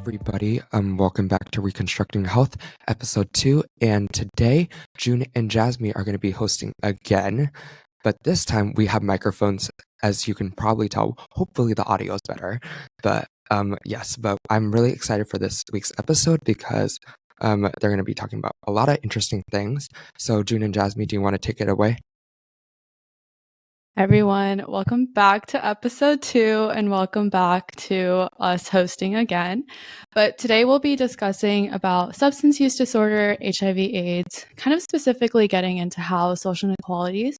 everybody. Welcome back to Reconstructing Health, episode 2. And today, June and Jasmine are going to be hosting again. But this time, we have microphones, as you can probably tell. Hopefully, the audio is better. But yes, but I'm really excited for this week's episode because they're going to be talking about a lot of interesting things. So, June and Jasmine, do you want to take it away? Everyone, welcome back to episode 2 and welcome back to us hosting again. But today we'll be discussing about substance use disorder, HIV/AIDS, kind of specifically getting into how social inequalities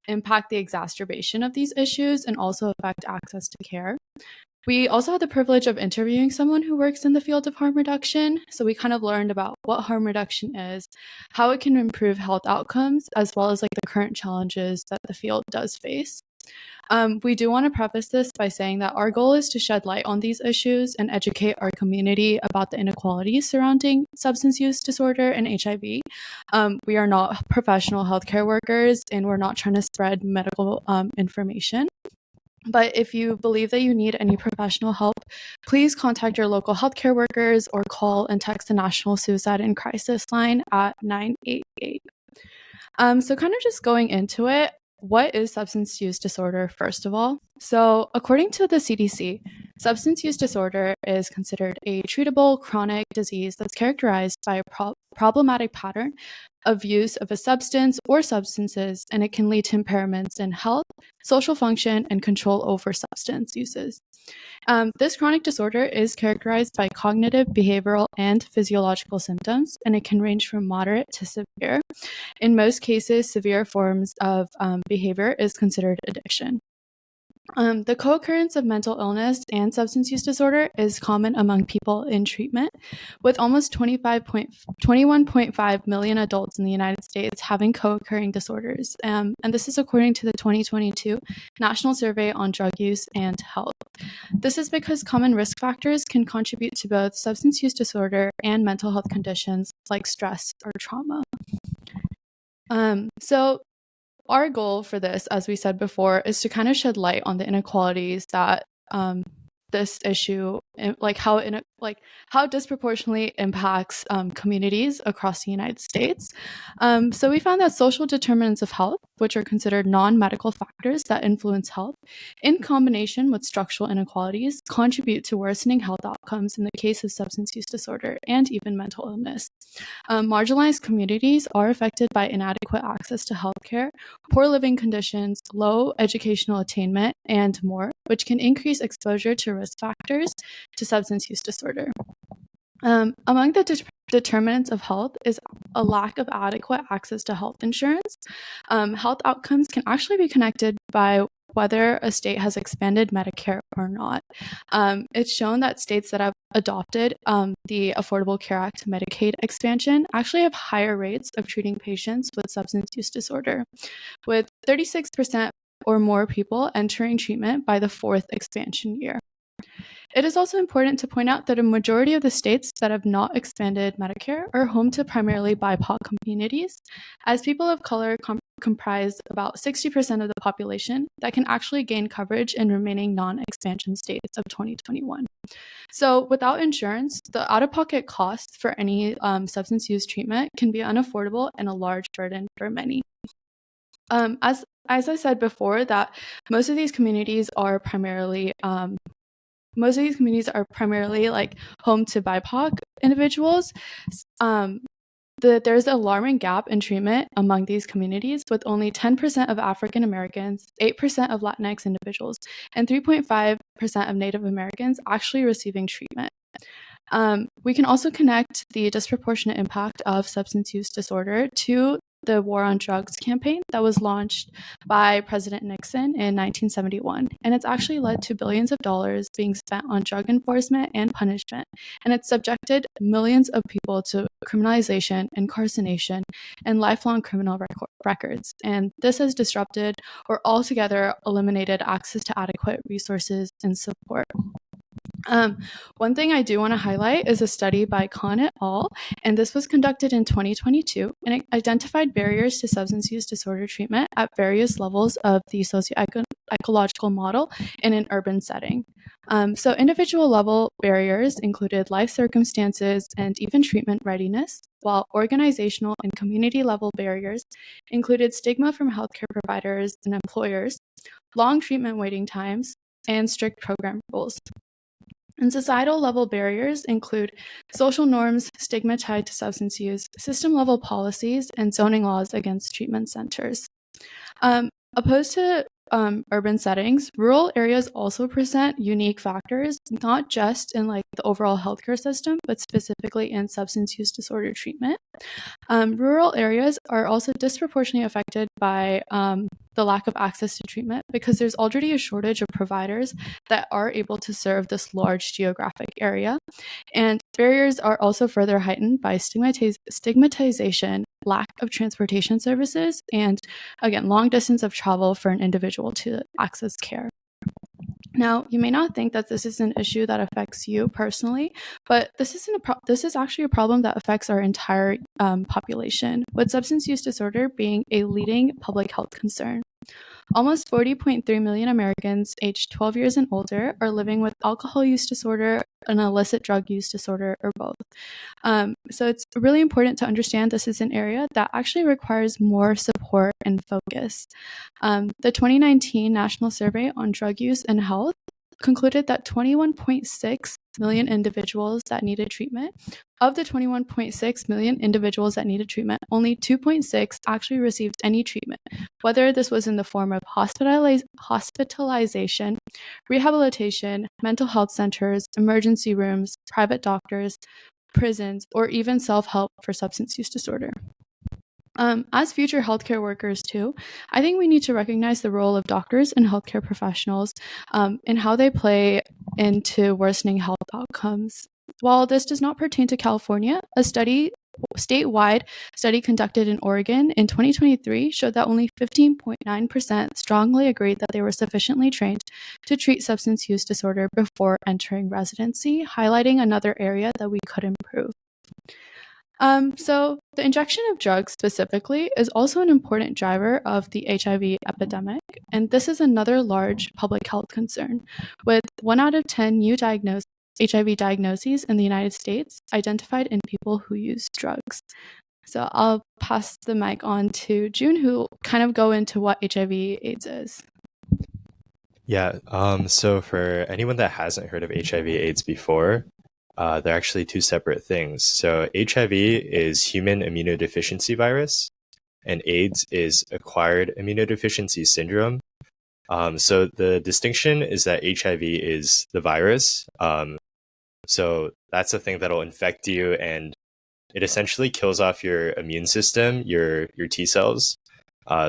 impact the exacerbation of these issues and also affect access to care. We also had the privilege of interviewing someone who works in the field of harm reduction. So we kind of learned about what harm reduction is, how it can improve health outcomes, as well as like the current challenges that the field does face. We do want to preface this by saying that our goal is to shed light on these issues and educate our community about the inequalities surrounding substance use disorder and HIV. We are not professional healthcare workers and we're not trying to spread medical information. But if you believe that you need any professional help, please contact your local healthcare workers or call and text the National Suicide and Crisis Line at 988. So kind of just going into it, what is substance use disorder, first of all? So according to the CDC, substance use disorder is considered a treatable chronic disease that's characterized by a problematic pattern of use of a substance or substances, and it can lead to impairments in health, social function, and control over substance uses. This chronic disorder is characterized by cognitive, behavioral, and physiological symptoms, and it can range from moderate to severe. In most cases, severe forms of behavior is considered addiction. The co-occurrence of mental illness and substance use disorder is common among people in treatment, with almost 21.5 million adults in the United States having co-occurring disorders. And this is according to the 2022 National Survey on Drug Use and Health. This is because common risk factors can contribute to both substance use disorder and mental health conditions like stress or trauma. So our goal for this, as we said before, is to kind of shed light on the inequalities that this issue, like how disproportionately impacts communities across the United States. So we found that social determinants of health, which are considered non-medical factors that influence health, in combination with structural inequalities, contribute to worsening health outcomes in the case of substance use disorder and even mental illness. Marginalized communities are affected by inadequate access to healthcare, poor living conditions, low educational attainment, and more, which can increase exposure to risk factors to substance use disorder. Among the determinants of health is a lack of adequate access to health insurance. Health outcomes can actually be connected by whether a state has expanded Medicare or not. It's shown that states that have adopted the Affordable Care Act Medicaid expansion actually have higher rates of treating patients with substance use disorder, with 36% or more people entering treatment by the 4th expansion year. It is also important to point out that a majority of the states that have not expanded Medicare are home to primarily BIPOC communities, as people of color comprise about 60% of the population that can actually gain coverage in remaining non-expansion states of 2021. So without insurance, the out-of-pocket costs for any substance use treatment can be unaffordable and a large burden for many. As I said before, that most of these communities are primarily like home to BIPOC individuals. There's an alarming gap in treatment among these communities, with only 10% of African Americans, 8% of Latinx individuals, and 3.5% of Native Americans actually receiving treatment. We can also connect the disproportionate impact of substance use disorder to the War on Drugs campaign that was launched by President Nixon in 1971. And it's actually led to billions of dollars being spent on drug enforcement and punishment. And it's subjected millions of people to criminalization, incarceration, and lifelong criminal records. And this has disrupted or altogether eliminated access to adequate resources and support. One thing I do want to highlight is a study by Khan et al., and this was conducted in 2022, and it identified barriers to substance use disorder treatment at various levels of the ecological model in an urban setting. So individual level barriers included life circumstances and even treatment readiness, while organizational and community level barriers included stigma from healthcare providers and employers, long treatment waiting times, and strict program rules. And societal level barriers include social norms, stigma tied to substance use, system level policies, and zoning laws against treatment centers. Opposed to urban settings, rural areas also present unique factors, not just in like the overall healthcare system, but specifically in substance use disorder treatment. Rural areas are also disproportionately affected by the lack of access to treatment because there's already a shortage of providers that are able to serve this large geographic area. And barriers are also further heightened by stigmatization, lack of transportation services, and again, long distance of travel for an individual to access care. Now, you may not think that this is an issue that affects you personally, but this is actually a problem that affects our entire population, with substance use disorder being a leading public health concern. Almost 40.3 million Americans aged 12 years and older are living with alcohol use disorder, an illicit drug use disorder, or both. So it's really important to understand this is an area that actually requires more support and focus. The 2019 National Survey on Drug Use and Health concluded that 21.6 million individuals that needed treatment. Of the 21.6 million individuals that needed treatment, only 2.6 actually received any treatment, whether this was in the form of hospitalization, rehabilitation, mental health centers, emergency rooms, private doctors, prisons, or even self-help for substance use disorder. As future healthcare workers too, I think we need to recognize the role of doctors and healthcare professionals and how they play into worsening health outcomes. While this does not pertain to California, a statewide study conducted in Oregon in 2023 showed that only 15.9% strongly agreed that they were sufficiently trained to treat substance use disorder before entering residency, highlighting another area that we could improve. So the injection of drugs specifically is also an important driver of the HIV epidemic, and this is another large public health concern, with 1 out of 10 new HIV diagnoses in the United States identified in people who use drugs. So I'll pass the mic on to June, who kind of go into what HIV/AIDS is. Yeah, so for anyone that hasn't heard of HIV/AIDS before, they're actually two separate things. So HIV is human immunodeficiency virus, and AIDS is acquired immunodeficiency syndrome. So the distinction is that HIV is the virus. So that's the thing that'll infect you, and it essentially kills off your immune system, your T cells,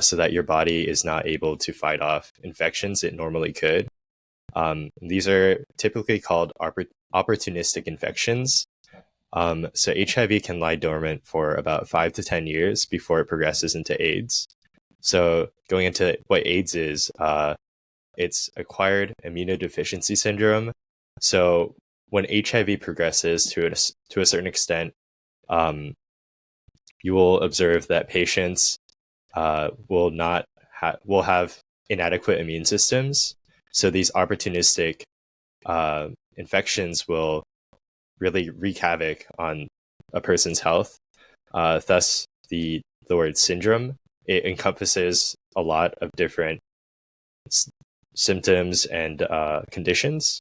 so that your body is not able to fight off infections it normally could. These are typically called opportunistic infections. So HIV can lie dormant for about 5 to 10 years before it progresses into AIDS. So going into what AIDS is, it's acquired immunodeficiency syndrome. So when HIV progresses to a certain extent, you will observe that patients will have inadequate immune systems. So these opportunistic infections will really wreak havoc on a person's health. Thus, the word syndrome, it encompasses a lot of different symptoms and conditions.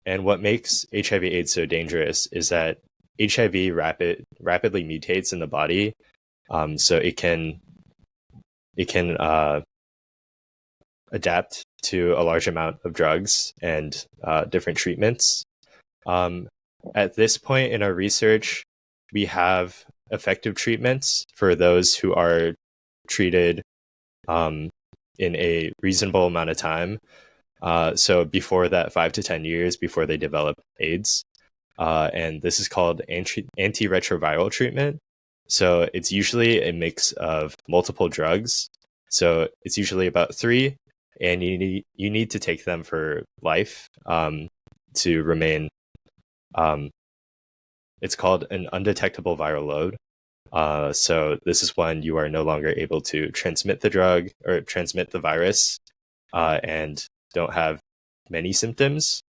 And what makes HIV/AIDS so dangerous is that HIV rapidly mutates in the body, so it can adapt to a large amount of drugs and different treatments. At this point in our research, we have effective treatments for those who are treated in a reasonable amount of time. So before that 5 to 10 years before they develop AIDS. And this is called antiretroviral treatment. So it's usually a mix of multiple drugs. So it's usually about 3, and you need to take them for life to remain. It's called an undetectable viral load. So this is when you are no longer able to transmit the drug or transmit the virus and don't have many symptoms.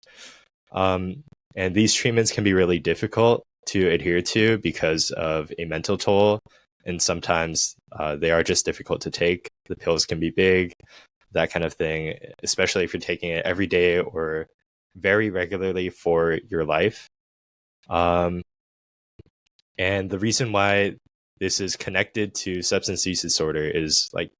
And these treatments can be really difficult to adhere to because of a mental toll, and sometimes they are just difficult to take. The pills can be big, that kind of thing, especially if you're taking it every day or very regularly for your life. And the reason why this is connected to substance use disorder is, like,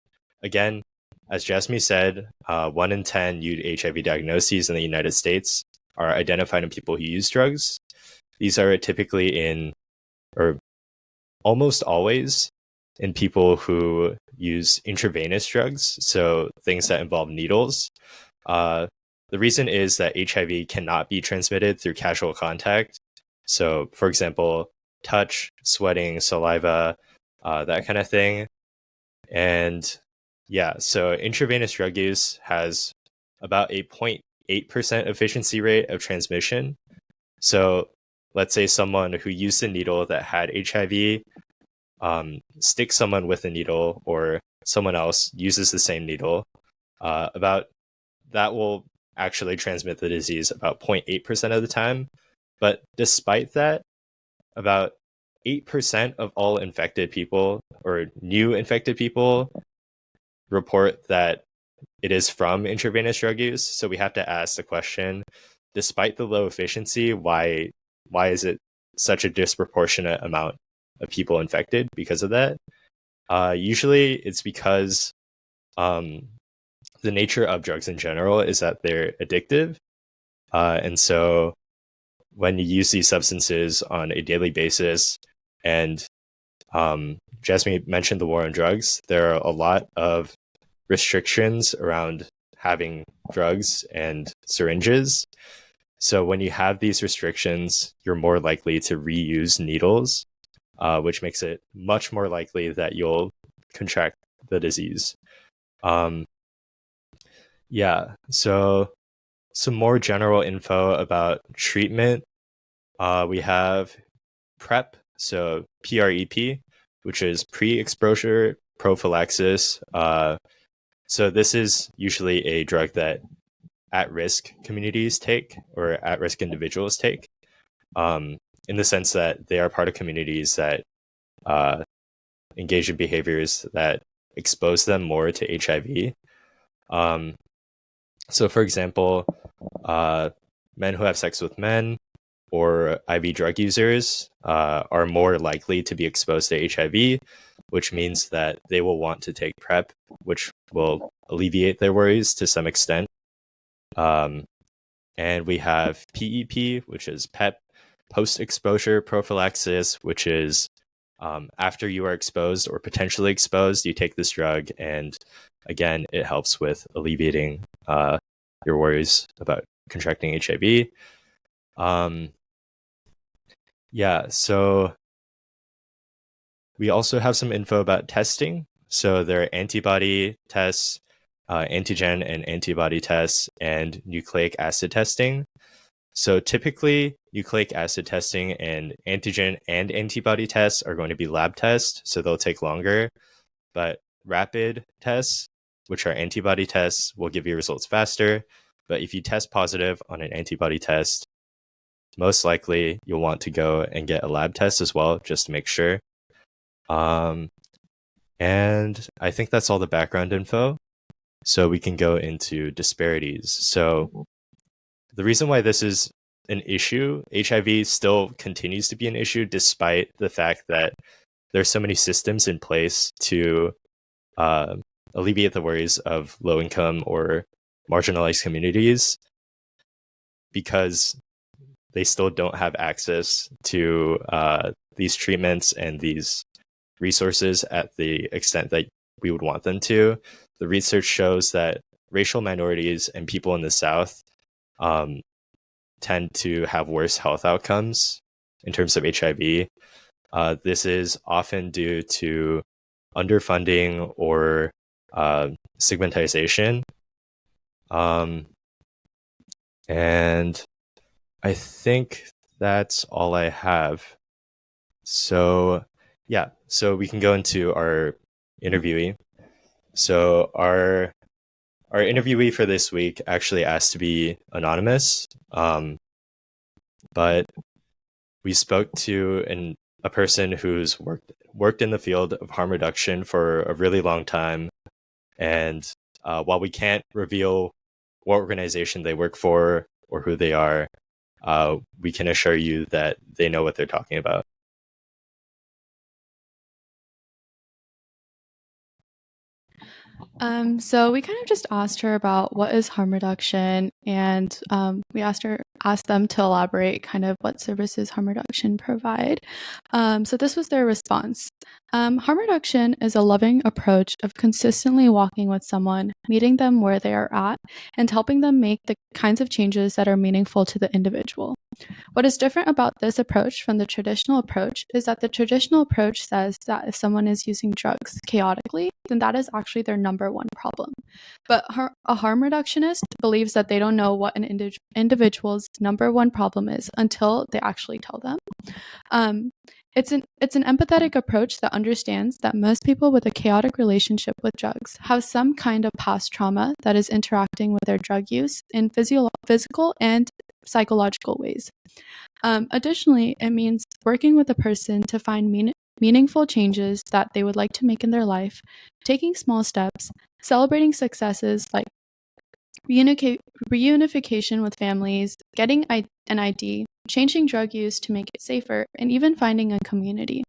again, as Jasmine said, 1 in 10 new HIV diagnoses in the United States are identified in people who use drugs. These are typically in, or almost always, in people who use intravenous drugs, so things that involve needles. The reason is that HIV cannot be transmitted through casual contact. So, for example, touch, sweating, saliva, that kind of thing. And yeah, so intravenous drug use has about a 0.8% efficiency rate of transmission. So let's say someone who used a needle that had HIV sticks someone with a needle, or someone else uses the same needle, about that will actually transmit the disease about 0.8% of the time. But despite that, about 8% of all infected people, or new infected people, report that it is from intravenous drug use. So we have to ask the question, despite the low efficiency, why is it such a disproportionate amount of people infected because of that? Usually it's because the nature of drugs in general is that they're addictive. And so when you use these substances on a daily basis, and Jasmine mentioned the war on drugs, there are a lot of restrictions around having drugs and syringes. So when you have these restrictions, you're more likely to reuse needles, which makes it much more likely that you'll contract the disease. Yeah, so some more general info about treatment. We have PrEP, so PrEP, which is pre-exposure prophylaxis. So this is usually a drug that at-risk communities take, or at-risk individuals take, in the sense that they are part of communities that engage in behaviors that expose them more to HIV. So for example, men who have sex with men or IV drug users are more likely to be exposed to HIV, which means that they will want to take PrEP, which will alleviate their worries to some extent. And we have PEP, which is PEP, post-exposure prophylaxis, which is after you are exposed or potentially exposed, you take this drug, and again, it helps with alleviating your worries about contracting HIV. Yeah, so we also have some info about testing. So there are antibody tests, antigen and antibody tests, and nucleic acid testing. So typically, nucleic acid testing and antigen and antibody tests are going to be lab tests, so they'll take longer. But rapid tests, which are antibody tests, will give you results faster. But if you test positive on an antibody test, most likely you'll want to go and get a lab test as well, just to make sure. And I think that's all the background info. So we can go into disparities. So the reason why this is an issue, HIV still continues to be an issue, despite the fact that there's so many systems in place to alleviate the worries of low-income or marginalized communities, because they still don't have access to these treatments and these resources at the extent that we would want them to. The research shows that racial minorities and people in the South tend to have worse health outcomes in terms of HIV. This is often due to underfunding or stigmatization. And I think that's all I have. So yeah, so we can go into our interviewee. So our our interviewee for this week actually asked to be anonymous, but we spoke to a person who's worked in the field of harm reduction for a really long time. And while we can't reveal what organization they work for or who they are, we can assure you that they know what they're talking about. So we kind of just asked her about what is harm reduction, and we asked them to elaborate kind of what services harm reduction provide. So this was their response. Harm reduction is a loving approach of consistently walking with someone, meeting them where they are at, and helping them make the kinds of changes that are meaningful to the individual. What is different about this approach from the traditional approach is that the traditional approach says that if someone is using drugs chaotically, then that is actually their number one problem. But a harm reductionist believes that they don't know what an individual's number one problem is until they actually tell them. It's an empathetic approach that understands that most people with a chaotic relationship with drugs have some kind of past trauma that is interacting with their drug use in physical and psychological ways. Additionally, it means working with a person to find meaningful changes that they would like to make in their life, taking small steps, celebrating successes like reunification with families, getting an ID, changing drug use to make it safer, and even finding a community.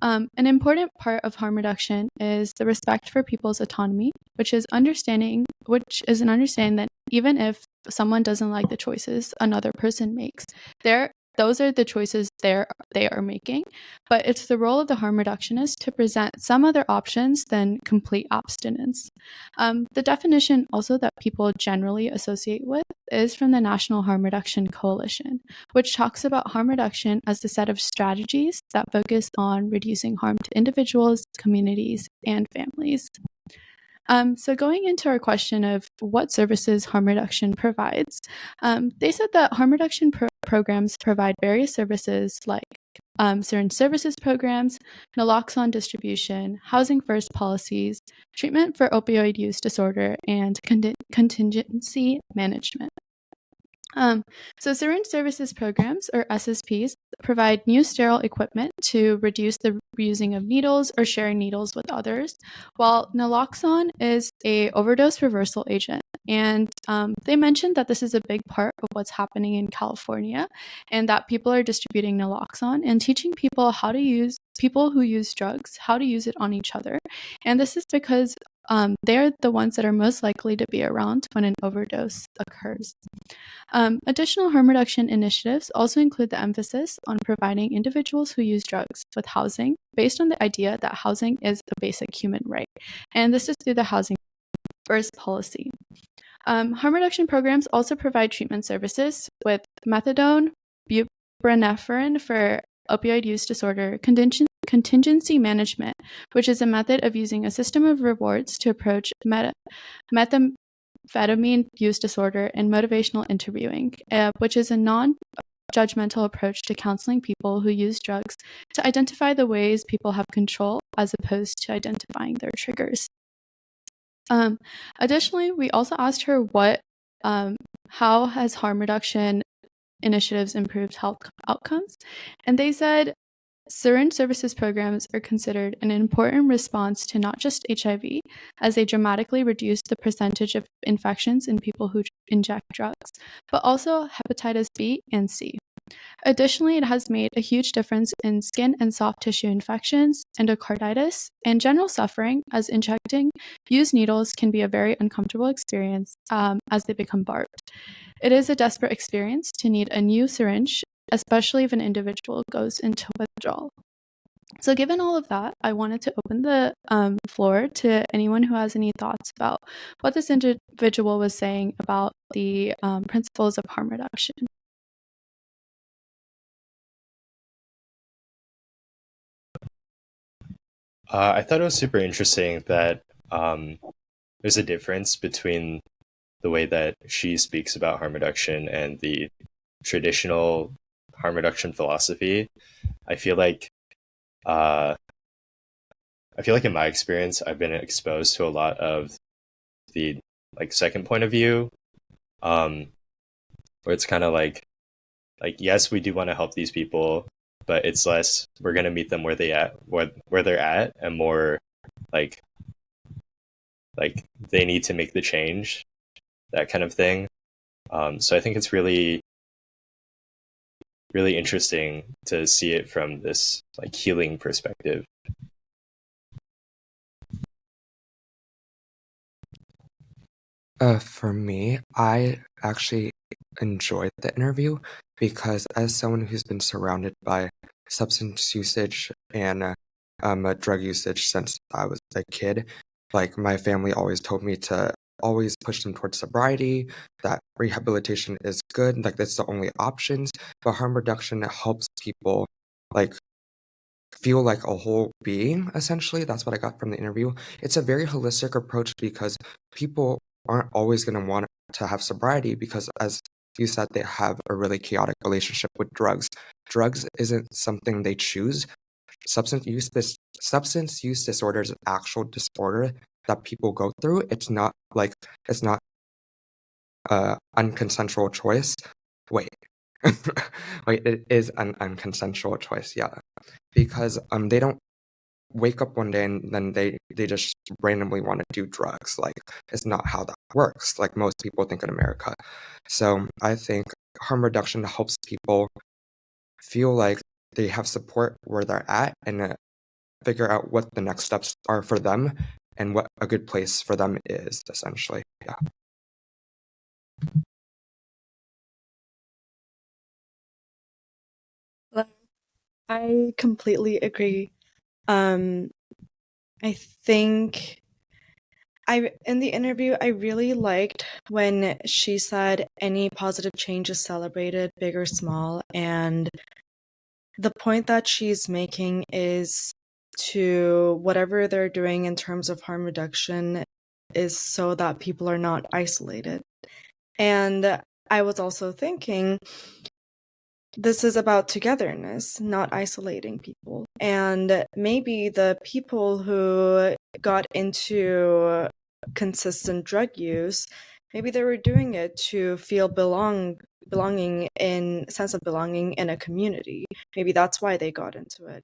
An important part of harm reduction is the respect for people's autonomy, which is an understanding that even if someone doesn't like the choices another person makes, those are the choices they are making, but it's the role of the harm reductionist to present some other options than complete abstinence. The definition also that people generally associate with is from the National Harm Reduction Coalition, which talks about harm reduction as the set of strategies that focus on reducing harm to individuals, communities, and families. So going into our question of what services harm reduction provides, they said that harm reduction programs provide various services like syringe services programs, naloxone distribution, housing first policies, treatment for opioid use disorder, and contingency management. So syringe services programs, or SSPs, provide new sterile equipment to reduce the reusing of needles or sharing needles with others, while naloxone is a overdose reversal agent. And they mentioned that this is a big part of what's happening in California, and that people are distributing naloxone and teaching people who use drugs, how to use it on each other. And this is because they're the ones that are most likely to be around when an overdose occurs. Additional harm reduction initiatives also include the emphasis on providing individuals who use drugs with housing based on the idea that housing is a basic human right. And this is through the housing first policy. Harm reduction programs also provide treatment services with methadone, buprenorphine for opioid use disorder, contingency management, which is a method of using a system of rewards to approach methamphetamine use disorder, and motivational interviewing, which is a non-judgmental approach to counseling people who use drugs to identify the ways people have control as opposed to identifying their triggers. Additionally, we also asked her how has harm reduction initiatives improved health outcomes, and they said syringe services programs are considered an important response to not just HIV, as they dramatically reduce the percentage of infections in people who inject drugs, but also hepatitis B and C. Additionally, it has made a huge difference in skin and soft tissue infections, endocarditis, and general suffering, as injecting used needles can be a very uncomfortable experience as they become barbed. It is a desperate experience to need a new syringe, especially if an individual goes into withdrawal. So given all of that, I wanted to open the floor to anyone who has any thoughts about what this individual was saying about the principles of harm reduction. I thought it was super interesting that there's a difference between the way that she speaks about harm reduction and the traditional harm reduction philosophy. I feel like in my experience, I've been exposed to a lot of the like second point of view, where it's kind of like yes, we do want to help these people, but it's less we're gonna meet them where they're at, and more like they need to make the change, that kind of thing. So I think it's really really interesting to see it from this like healing perspective. For me, I actually enjoyed the interview because as someone who's been surrounded by substance usage and drug usage since I was a kid, like my family always told me to always push them towards sobriety, that rehabilitation is good, like that's the only options, but harm reduction helps people like feel like a whole being, essentially. That's what I got from the interview. It's a very holistic approach because people aren't always going to want to have sobriety because, as you said, they have a really chaotic relationship with drugs. Drugs isn't something they choose. Substance use disorder is an actual disorder that people go through. It's not unconsensual choice. Wait, wait, it is an unconsensual choice. Yeah, because they don't wake up one day and then they just randomly want to do drugs. Like it's not how that works. Like most people think in America. So I think harm reduction helps people feel like they have support where they're at and figure out what the next steps are for them and what a good place for them is, essentially. Yeah. Well, I completely agree. Um, I think in the interview, I really liked when she said any positive change is celebrated, big or small. And the point that she's making is to whatever they're doing in terms of harm reduction is so that people are not isolated. And I was also thinking, this is about togetherness, not isolating people. And maybe the people who got into consistent drug use, maybe they were doing it to feel belonging in sense of belonging in a community. Maybe that's why they got into it.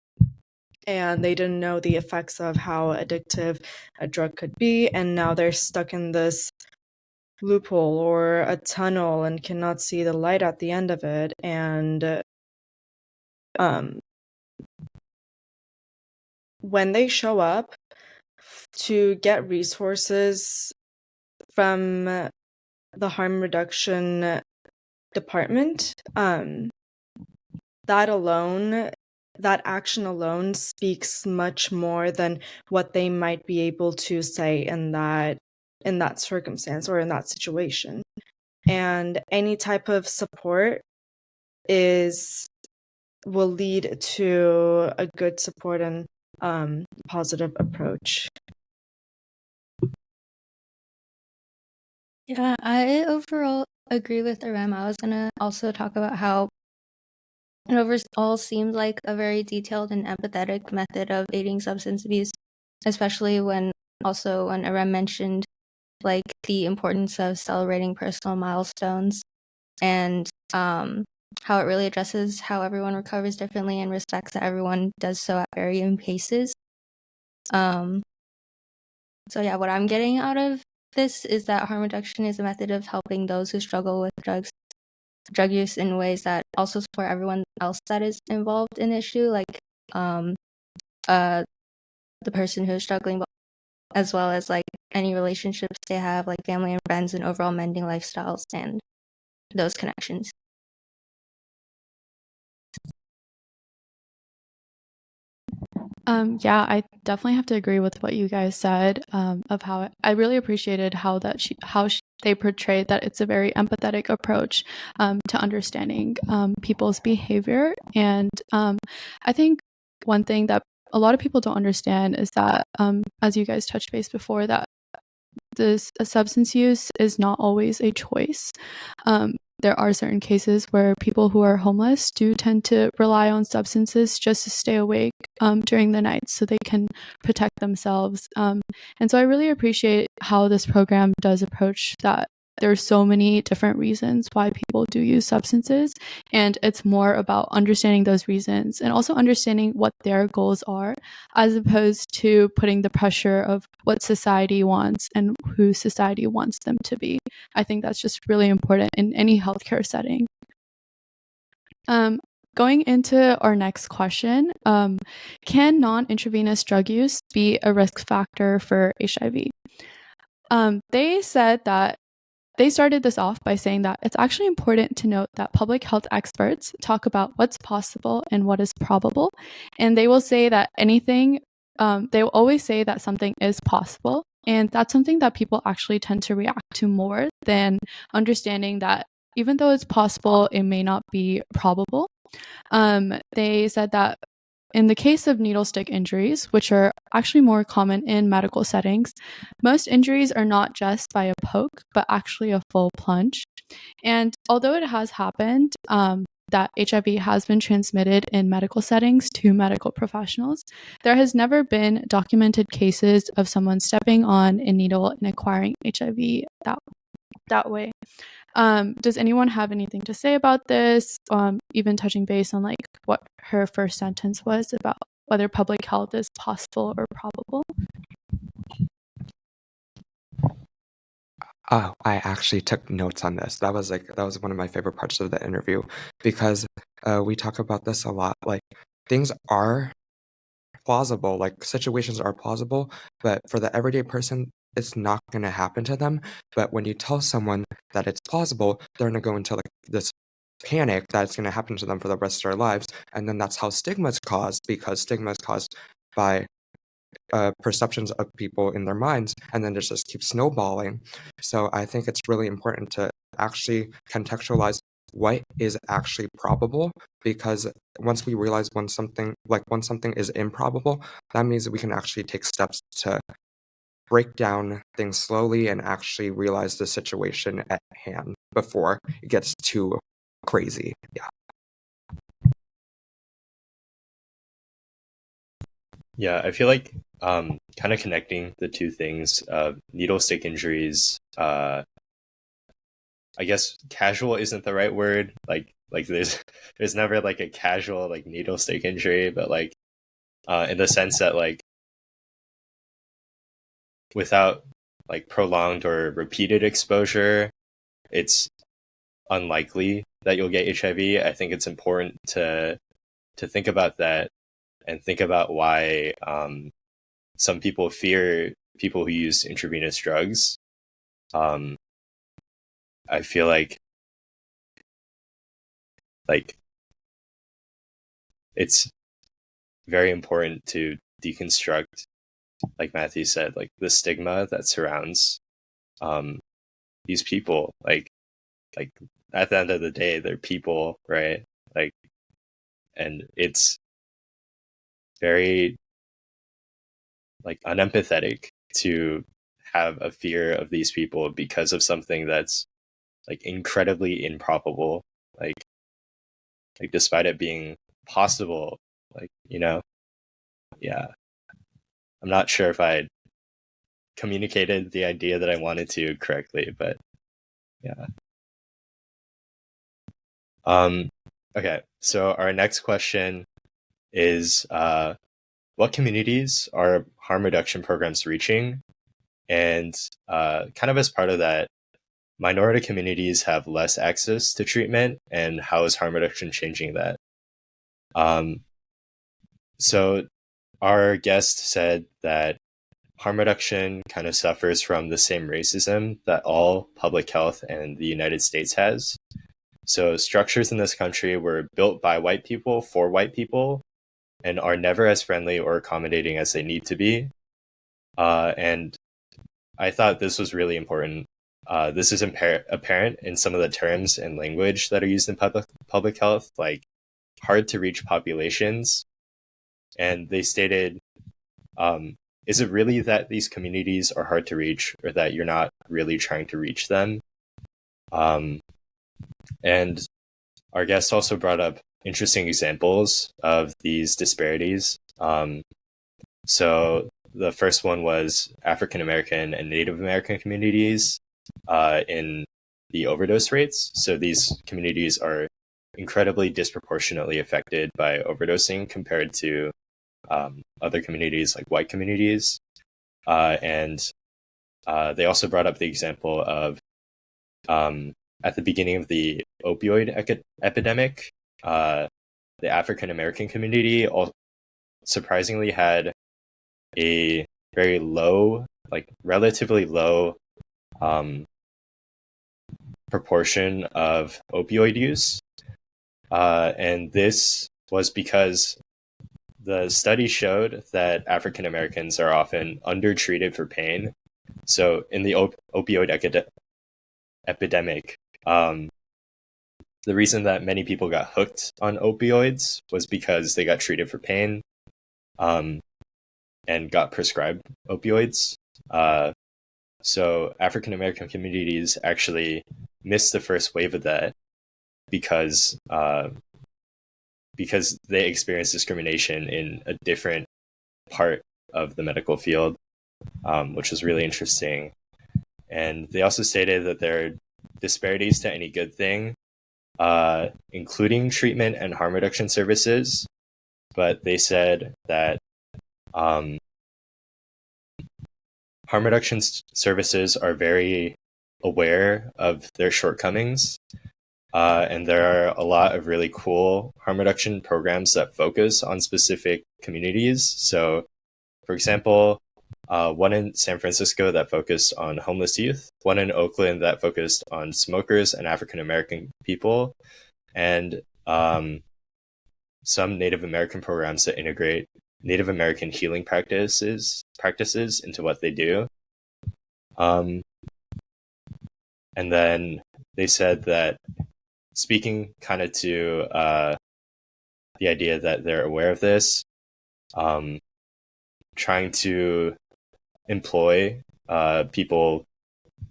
And they didn't know the effects of how addictive a drug could be, and now they're stuck in this loophole or a tunnel and cannot see the light at the end of it. And um, when they show up to get resources from the harm reduction department, that action alone speaks much more than what they might be able to say in that circumstance or in that situation. And any type of support will lead to a good support and positive approach. Yeah, I overall agree with Arem. I was gonna also talk about how it overall seemed like a very detailed and empathetic method of aiding substance abuse, especially when Arem mentioned like the importance of celebrating personal milestones and how it really addresses how everyone recovers differently and respects that everyone does so at varying paces. So yeah, what I'm getting out of this is that harm reduction is a method of helping those who struggle with drug use in ways that also support everyone else that is involved in the issue, like the person who's struggling, as well as like any relationships they have, like family and friends, and overall mending lifestyles and those connections. Yeah, I definitely have to agree with what you guys said, of how I really appreciated how they portrayed that it's a very empathetic approach to understanding people's behavior. And I think one thing that a lot of people don't understand is that, as you guys touched base before, that substance use is not always a choice. there are certain cases where people who are homeless do tend to rely on substances just to stay awake during the night so they can protect themselves. And so I really appreciate how this program does approach that. There's so many different reasons why people do use substances, and it's more about understanding those reasons and also understanding what their goals are, as opposed to putting the pressure of what society wants and who society wants them to be. I think that's just really important in any healthcare setting. Going into our next question, can non-intravenous drug use be a risk factor for HIV? They said that they started this off by saying that it's actually important to note that public health experts talk about what's possible and what is probable. And they will say that they will always say that something is possible. And that's something that people actually tend to react to more than understanding that even though it's possible, it may not be probable. They said that in the case of needle stick injuries, which are actually more common in medical settings, most injuries are not just by a poke, but actually a full plunge. And although it has happened that HIV has been transmitted in medical settings to medical professionals, there has never been documented cases of someone stepping on a needle and acquiring HIV that way. Does anyone have anything to say about this? Even touching base on like what her first sentence was about whether public health is possible or probable. Oh, I actually took notes on this. That was one of my favorite parts of the interview because we talk about this a lot. Like things are plausible, like situations are plausible, but for the everyday person, it's not going to happen to them. But when you tell someone that it's plausible, they're going to go into like this panic that it's going to happen to them for the rest of their lives. And then that's how stigma is caused, because stigma is caused by perceptions of people in their minds, and then it just keeps snowballing. So I think it's really important to actually contextualize what is actually probable, because once we realize when something is improbable, that means that we can actually take steps to break down things slowly and actually realize the situation at hand before it gets too crazy. Yeah. Yeah, I feel like kind of connecting the two things, needle stick injuries, I guess casual isn't the right word. Like there's never like a casual like needle stick injury, but like in the sense that like without like prolonged or repeated exposure, it's unlikely that you'll get HIV. I think it's important to think about that and think about why some people fear people who use intravenous drugs. I feel like it's very important to deconstruct, like Matthew said, like the stigma that surrounds these people. Like at the end of the day, they're people, right? Like, and it's very like unempathetic to have a fear of these people because of something that's like incredibly improbable. Like despite it being possible, like, you know, yeah. I'm not sure if I communicated the idea that I wanted to correctly, but yeah. Okay, so our next question is what communities are harm reduction programs reaching? And kind of as part of that, minority communities have less access to treatment, and how is harm reduction changing that? So our guest said that harm reduction kind of suffers from the same racism that all public health in the United States has. So structures in this country were built by white people for white people and are never as friendly or accommodating as they need to be. And I thought this was really important. This is apparent in some of the terms and language that are used in public health, like hard to reach populations. And they stated, is it really that these communities are hard to reach, or that you're not really trying to reach them? And our guest also brought up interesting examples of these disparities. So the first one was African American and Native American communities in the overdose rates. So these communities are incredibly disproportionately affected by overdosing compared to other communities like white communities. And they also brought up the example of at the beginning of the opioid epidemic, the African American community surprisingly had a very low, like relatively low proportion of opioid use. And this was because the study showed that African Americans are often undertreated for pain. So in the opioid epidemic, the reason that many people got hooked on opioids was because they got treated for pain and got prescribed opioids. So African American communities actually missed the first wave of that because they experienced discrimination in a different part of the medical field, which was really interesting. And they also stated that there are disparities to any good thing, including treatment and harm reduction services. But they said that harm reduction services are very aware of their shortcomings. And there are a lot of really cool harm reduction programs that focus on specific communities. So, for example, one in San Francisco that focused on homeless youth, one in Oakland that focused on smokers and African American people, and some Native American programs that integrate Native American healing practices into what they do. And then they said that, speaking kind of to the idea that they're aware of this, trying to employ people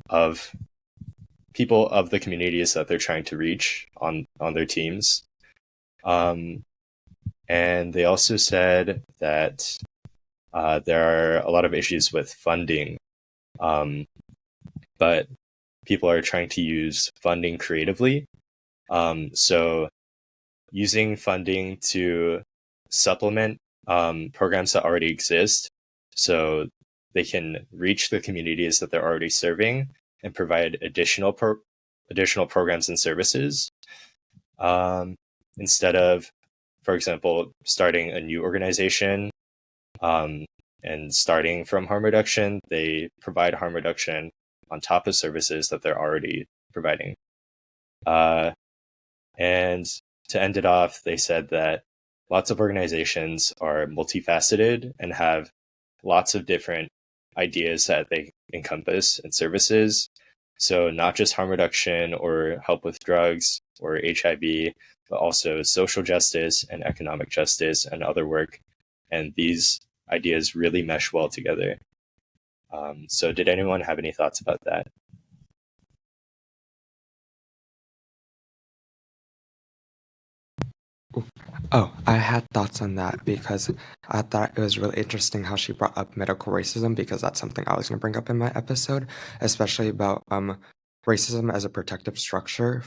of the communities that they're trying to reach on their teams. And they also said that there are a lot of issues with funding, but people are trying to use funding creatively. So using funding to supplement programs that already exist so they can reach the communities that they're already serving and provide additional programs and services instead of, for example, starting a new organization and starting from harm reduction. They provide harm reduction on top of services that they're already providing. And to end it off, they said that lots of organizations are multifaceted and have lots of different ideas that they encompass and services. So not just harm reduction or help with drugs or HIV, but also social justice and economic justice and other work. And these ideas really mesh well together. So did anyone have any thoughts about that? Oh, I had thoughts on that because I thought it was really interesting how she brought up medical racism, because that's something I was going to bring up in my episode, especially about racism as a protective structure,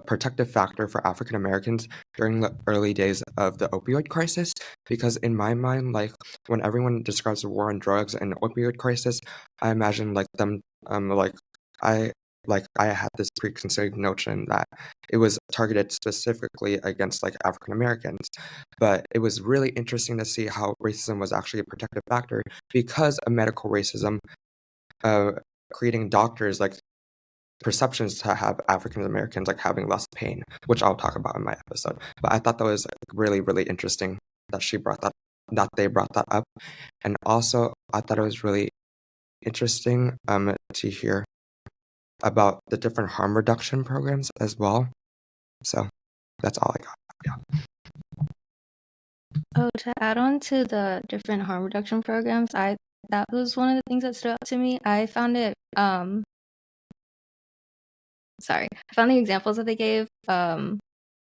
protective factor for African Americans during the early days of the opioid crisis. Because in my mind, like when everyone describes the war on drugs and opioid crisis, I imagine like them I had this preconceived notion that it was targeted specifically against like African Americans. But it was really interesting to see how racism was actually a protective factor because of medical racism, creating doctors like perceptions to have African Americans like having less pain, which I'll talk about in my episode. But I thought that was like, really, really interesting that they brought that up. And also I thought it was really interesting to hear about the different harm reduction programs as well. So that's all I got. Yeah. Oh, to add on to the different harm reduction programs, that was one of the things that stood out to me. I found it I found the examples that they gave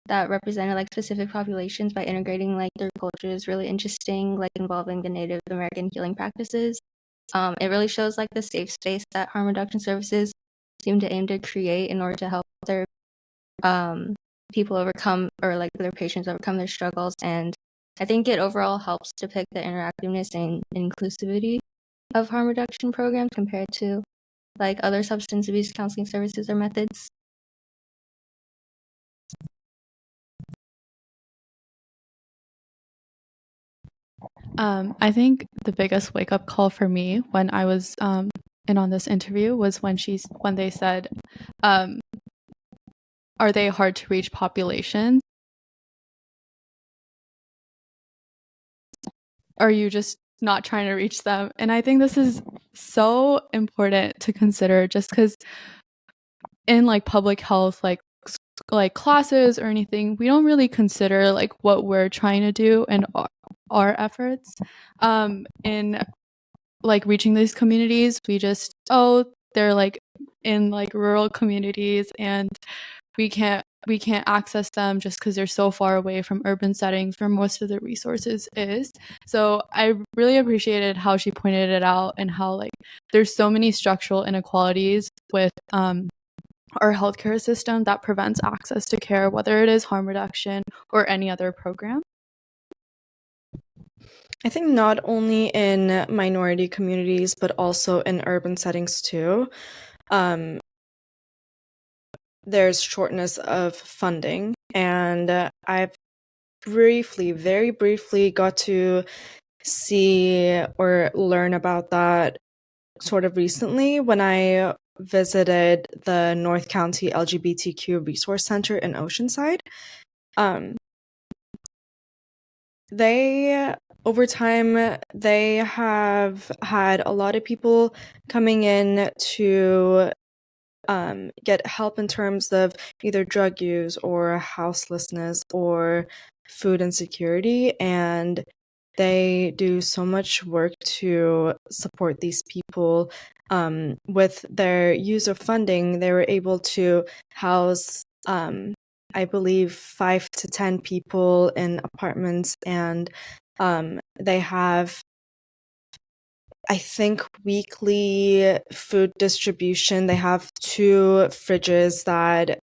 that represented like specific populations by integrating like their cultures really interesting, like involving the Native American healing practices. It really shows like the safe space that harm reduction services seem to aim to create in order to help their people overcome, or like their patients overcome their struggles. And I think it overall helps depict the interactiveness and inclusivity of harm reduction programs compared to like other substance abuse counseling services or methods. I think the biggest wake-up call for me when I was in on this interview was when they said, are they hard to reach populations? Are you just not trying to reach them? And I think this is so important to consider, just because in like public health, like classes or anything, we don't really consider like what we're trying to do and our efforts in like reaching these communities. We just, they're like in like rural communities and we can't access them just because they're so far away from urban settings where most of the resources is. So I really appreciated how she pointed it out, and how like there's so many structural inequalities with our healthcare system that prevents access to care, whether it is harm reduction or any other program. I think not only in minority communities, but also in urban settings too. There's shortness of funding, and I've very briefly got to see or learn about that sort of recently when I visited the North County LGBTQ Resource Center in Oceanside. They, over time, they have had a lot of people coming in to get help in terms of either drug use or houselessness or food insecurity, and they do so much work to support these people. With their use of funding, they were able to house, I believe, 5 to 10 people in apartments, and they have, I think, weekly food distribution. They have 2 fridges that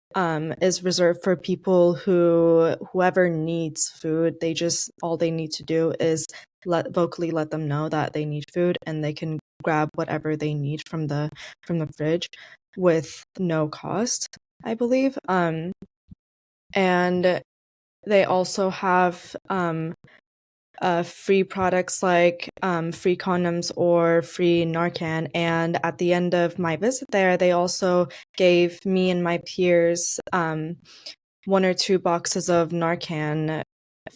is reserved for people whoever needs food. All they need to do is vocally let them know that they need food, and they can grab whatever they need from the fridge with no cost, I believe. And they also have free products like free condoms or free Narcan. And at the end of my visit there, they also gave me and my peers 1 or 2 boxes of Narcan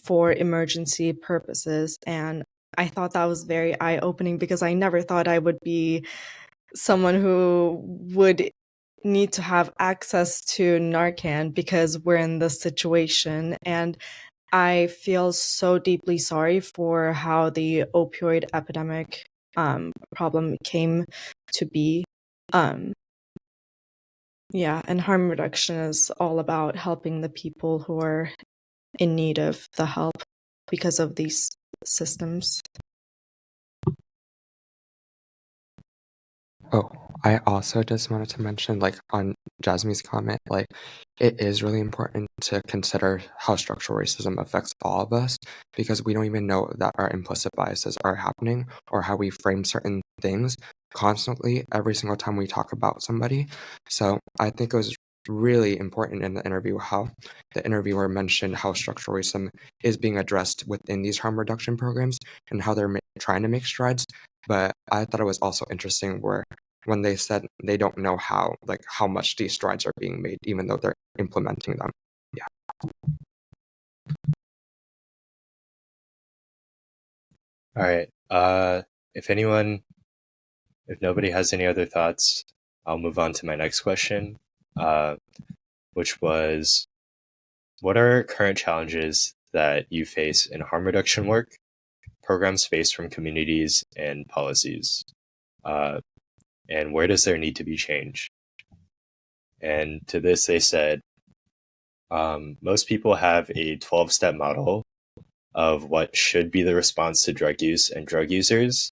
for emergency purposes. And I thought that was very eye-opening, because I never thought I would be someone who would need to have access to Narcan because we're in this situation. And I feel so deeply sorry for how the opioid epidemic problem came to be. Yeah, and harm reduction is all about helping the people who are in need of the help because of these systems. Oh, I also just wanted to mention, like, on Jasmine's comment, like, it is really important to consider how structural racism affects all of us, because we don't even know that our implicit biases are happening, or how we frame certain things constantly every single time we talk about somebody. So I think it was really important in the interview how the interviewer mentioned how structural racism is being addressed within these harm reduction programs and how they're trying to make strides. But I thought it was also interesting where when they said they don't know how much these strides are being made, even though they're implementing them. Yeah. All right. If nobody has any other thoughts, I'll move on to my next question, which was, what are current challenges that you face in harm reduction work, programs faced from communities, and policies? And where does there need to be change? And to this, they said, most people have a 12-step model of what should be the response to drug use and drug users.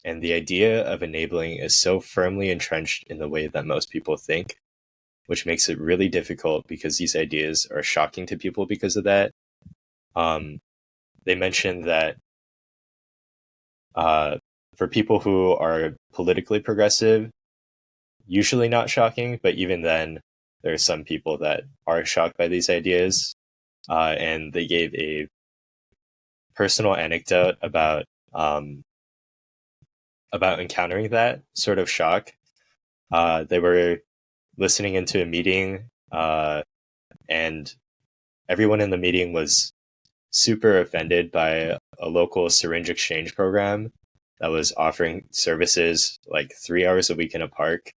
And the idea of enabling is so firmly entrenched in the way that most people think, which makes it really difficult because these ideas are shocking to people because of that. They mentioned that for people who are politically progressive, usually not shocking, but even then, there are some people that are shocked by these ideas. And they gave a personal anecdote about encountering that sort of shock. They were listening into a meeting, and everyone in the meeting was super offended by a local syringe exchange program that was offering services like 3 hours a week in a park.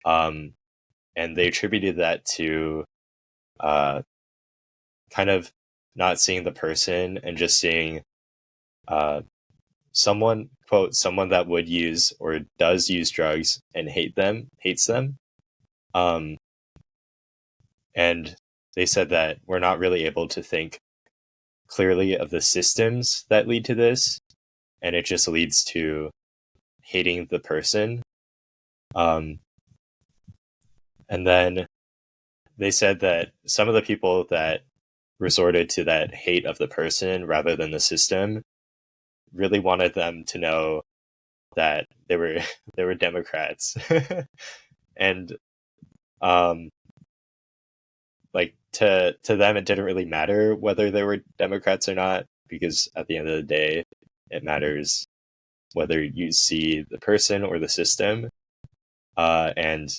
And they attributed that to kind of not seeing the person and just seeing someone, quote, someone that would use or does use drugs and hates them. And they said that we're not really able to think clearly of the systems that lead to this, and it just leads to hating the person. And then they said that some of the people that resorted to that hate of the person rather than the system really wanted them to know that they were Democrats. And like to them it didn't really matter whether they were Democrats or not, because at the end of the day it matters whether you see the person or the system. And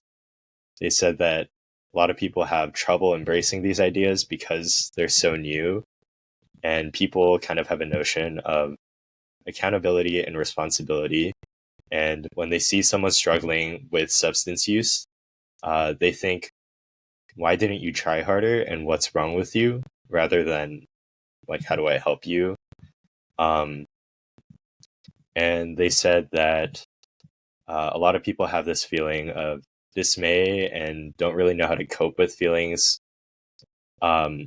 they said that a lot of people have trouble embracing these ideas because they're so new, and people kind of have a notion of accountability and responsibility. And when they see someone struggling with substance use, they think, why didn't you try harder and what's wrong with you, rather than like, how do I help you? And they said that a lot of people have this feeling of dismay and don't really know how to cope with feelings, with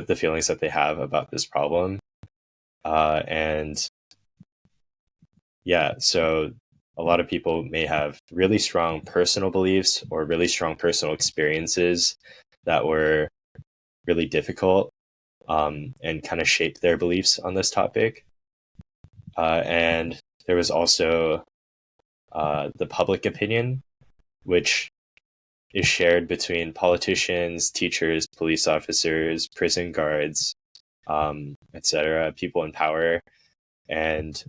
the feelings that they have about this problem. And yeah, so a lot of people may have really strong personal beliefs or really strong personal experiences that were really difficult, and kind of shaped their beliefs on this topic. And there was also the public opinion, which is shared between politicians, teachers, police officers, prison guards, etc., people in power. And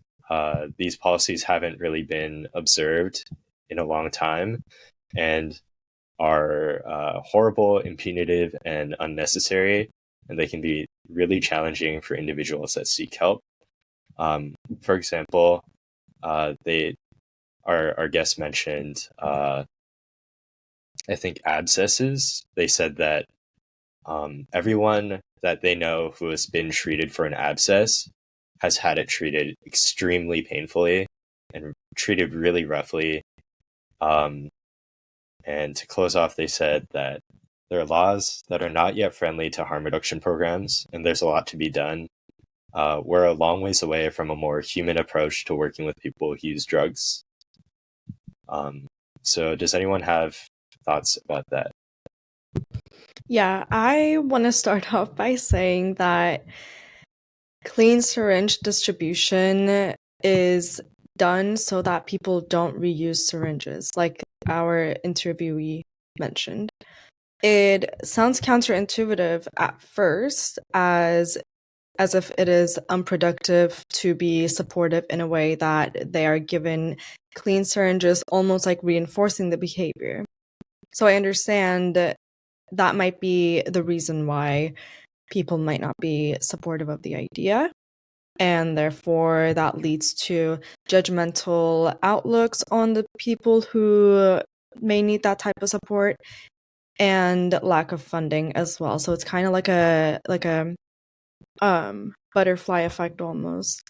these policies haven't really been observed in a long time and are horrible, impunitive, and unnecessary. And they can be really challenging for individuals that seek help. For example, our guest mentioned, I think, abscesses. They said that everyone that they know who has been treated for an abscess has had it treated extremely painfully and treated really roughly. And to close off, they said that there are laws that are not yet friendly to harm reduction programs, and there's a lot to be done. We're a long ways away from a more human approach to working with people who use drugs. So does anyone have thoughts about that? Yeah, I want to start off by saying that clean syringe distribution is done so that people don't reuse syringes, like our interviewee mentioned. It sounds counterintuitive at first, as if it is unproductive to be supportive in a way that they are given clean syringes, almost like reinforcing the behavior. So I understand that might be the reason why people might not be supportive of the idea. And therefore, that leads to judgmental outlooks on the people who may need that type of support, and lack of funding as well. So it's kind of like a butterfly effect almost.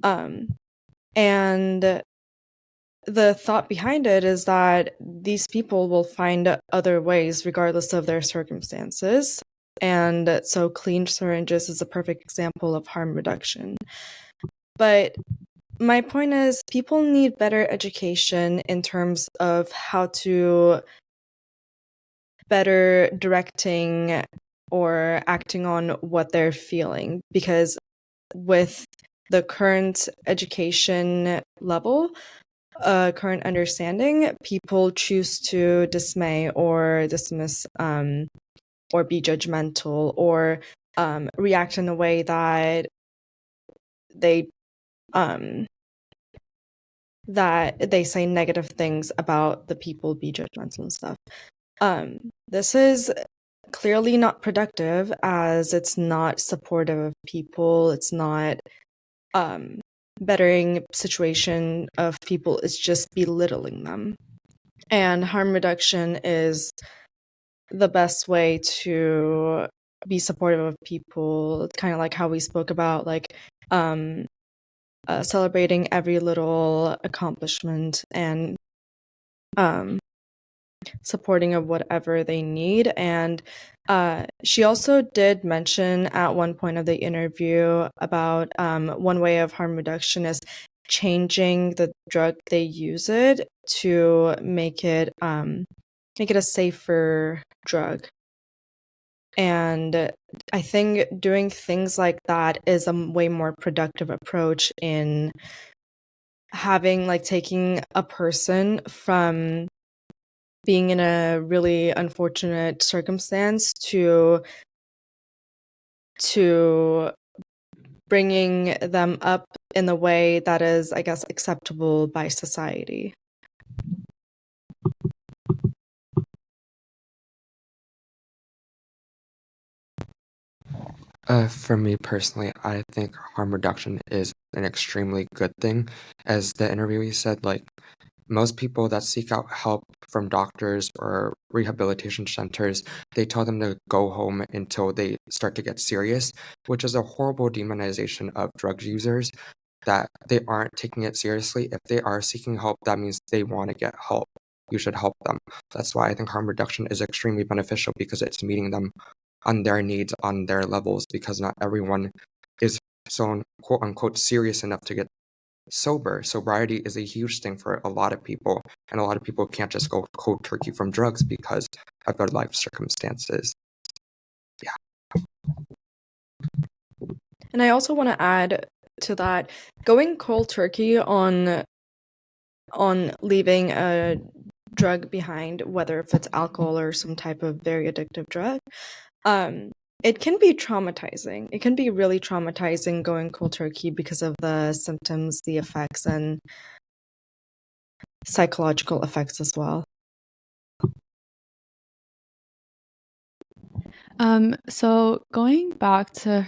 And the thought behind it is that these people will find other ways regardless of their circumstances. And so clean syringes is a perfect example of harm reduction. But my point is, people need better education in terms of how to better directing or acting on what they're feeling, because with the current education level, current understanding, people choose to dismay or dismiss or be judgmental or react in a way that they say negative things about the people, be judgmental and stuff. This is clearly not productive, as it's not supportive of people. It's not bettering situation of people. It's just belittling them. And harm reduction is the best way to be supportive of people. It's kind of like how we spoke about, like celebrating every little accomplishment and supporting of whatever they need. And she also did mention at one point of the interview about one way of harm reduction is changing the drug they use it to make it a safer drug. And I think doing things like that is a way more productive approach in having, like, taking a person from being in a really unfortunate circumstance to bringing them up in a way that is, I guess, acceptable by society. For me personally, I think harm reduction is an extremely good thing. As the interviewee said, like, most people that seek out help from doctors or rehabilitation centers, they tell them to go home until they start to get serious, which is a horrible demonization of drug users, that they aren't taking it seriously. If they are seeking help, that means they want to get help. You should help them. That's why I think harm reduction is extremely beneficial, because it's meeting them on their needs, on their levels, because not everyone is so quote unquote serious enough to get sober. Sobriety is a huge thing for a lot of people, and a lot of people can't just go cold turkey from drugs because of their life circumstances. And I also want to add to that, going cold turkey on leaving a drug behind, whether if it's alcohol or some type of very addictive drug, it can be traumatizing. It can be really traumatizing going cold turkey because of the symptoms, the effects, and psychological effects as well. So going back to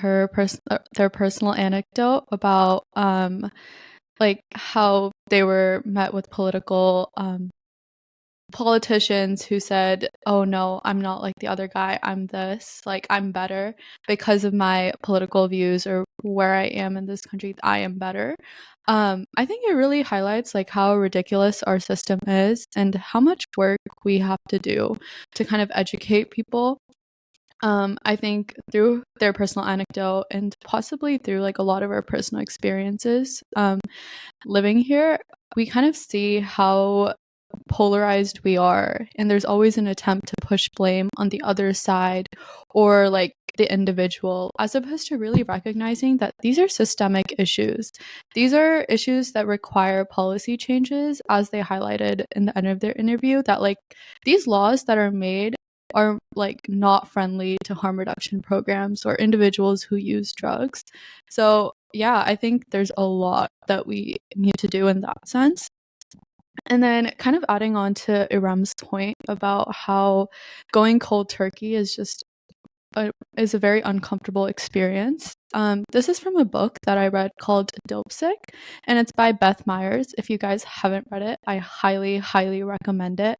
their personal anecdote about like how they were met with politicians who said, oh no, I'm not like the other guy, I'm this, like, I'm better because of my political views or where I am in this country, I am better. I think it really highlights like how ridiculous our system is and how much work we have to do to kind of educate people. I think through their personal anecdote and possibly through like a lot of our personal experiences living here, we kind of see how polarized we are, and there's always an attempt to push blame on the other side or like the individual, as opposed to really recognizing that these are systemic issues. These are issues that require policy changes, as they highlighted in the end of their interview, that like these laws that are made are like not friendly to harm reduction programs or individuals who use drugs. So yeah, I think there's a lot that we need to do in that sense. And then kind of adding on to Iram's point about how going cold turkey is just is a very uncomfortable experience. This is from a book that I read called Dope Sick, and it's by Beth Myers. If you guys haven't read it, I highly, highly recommend it.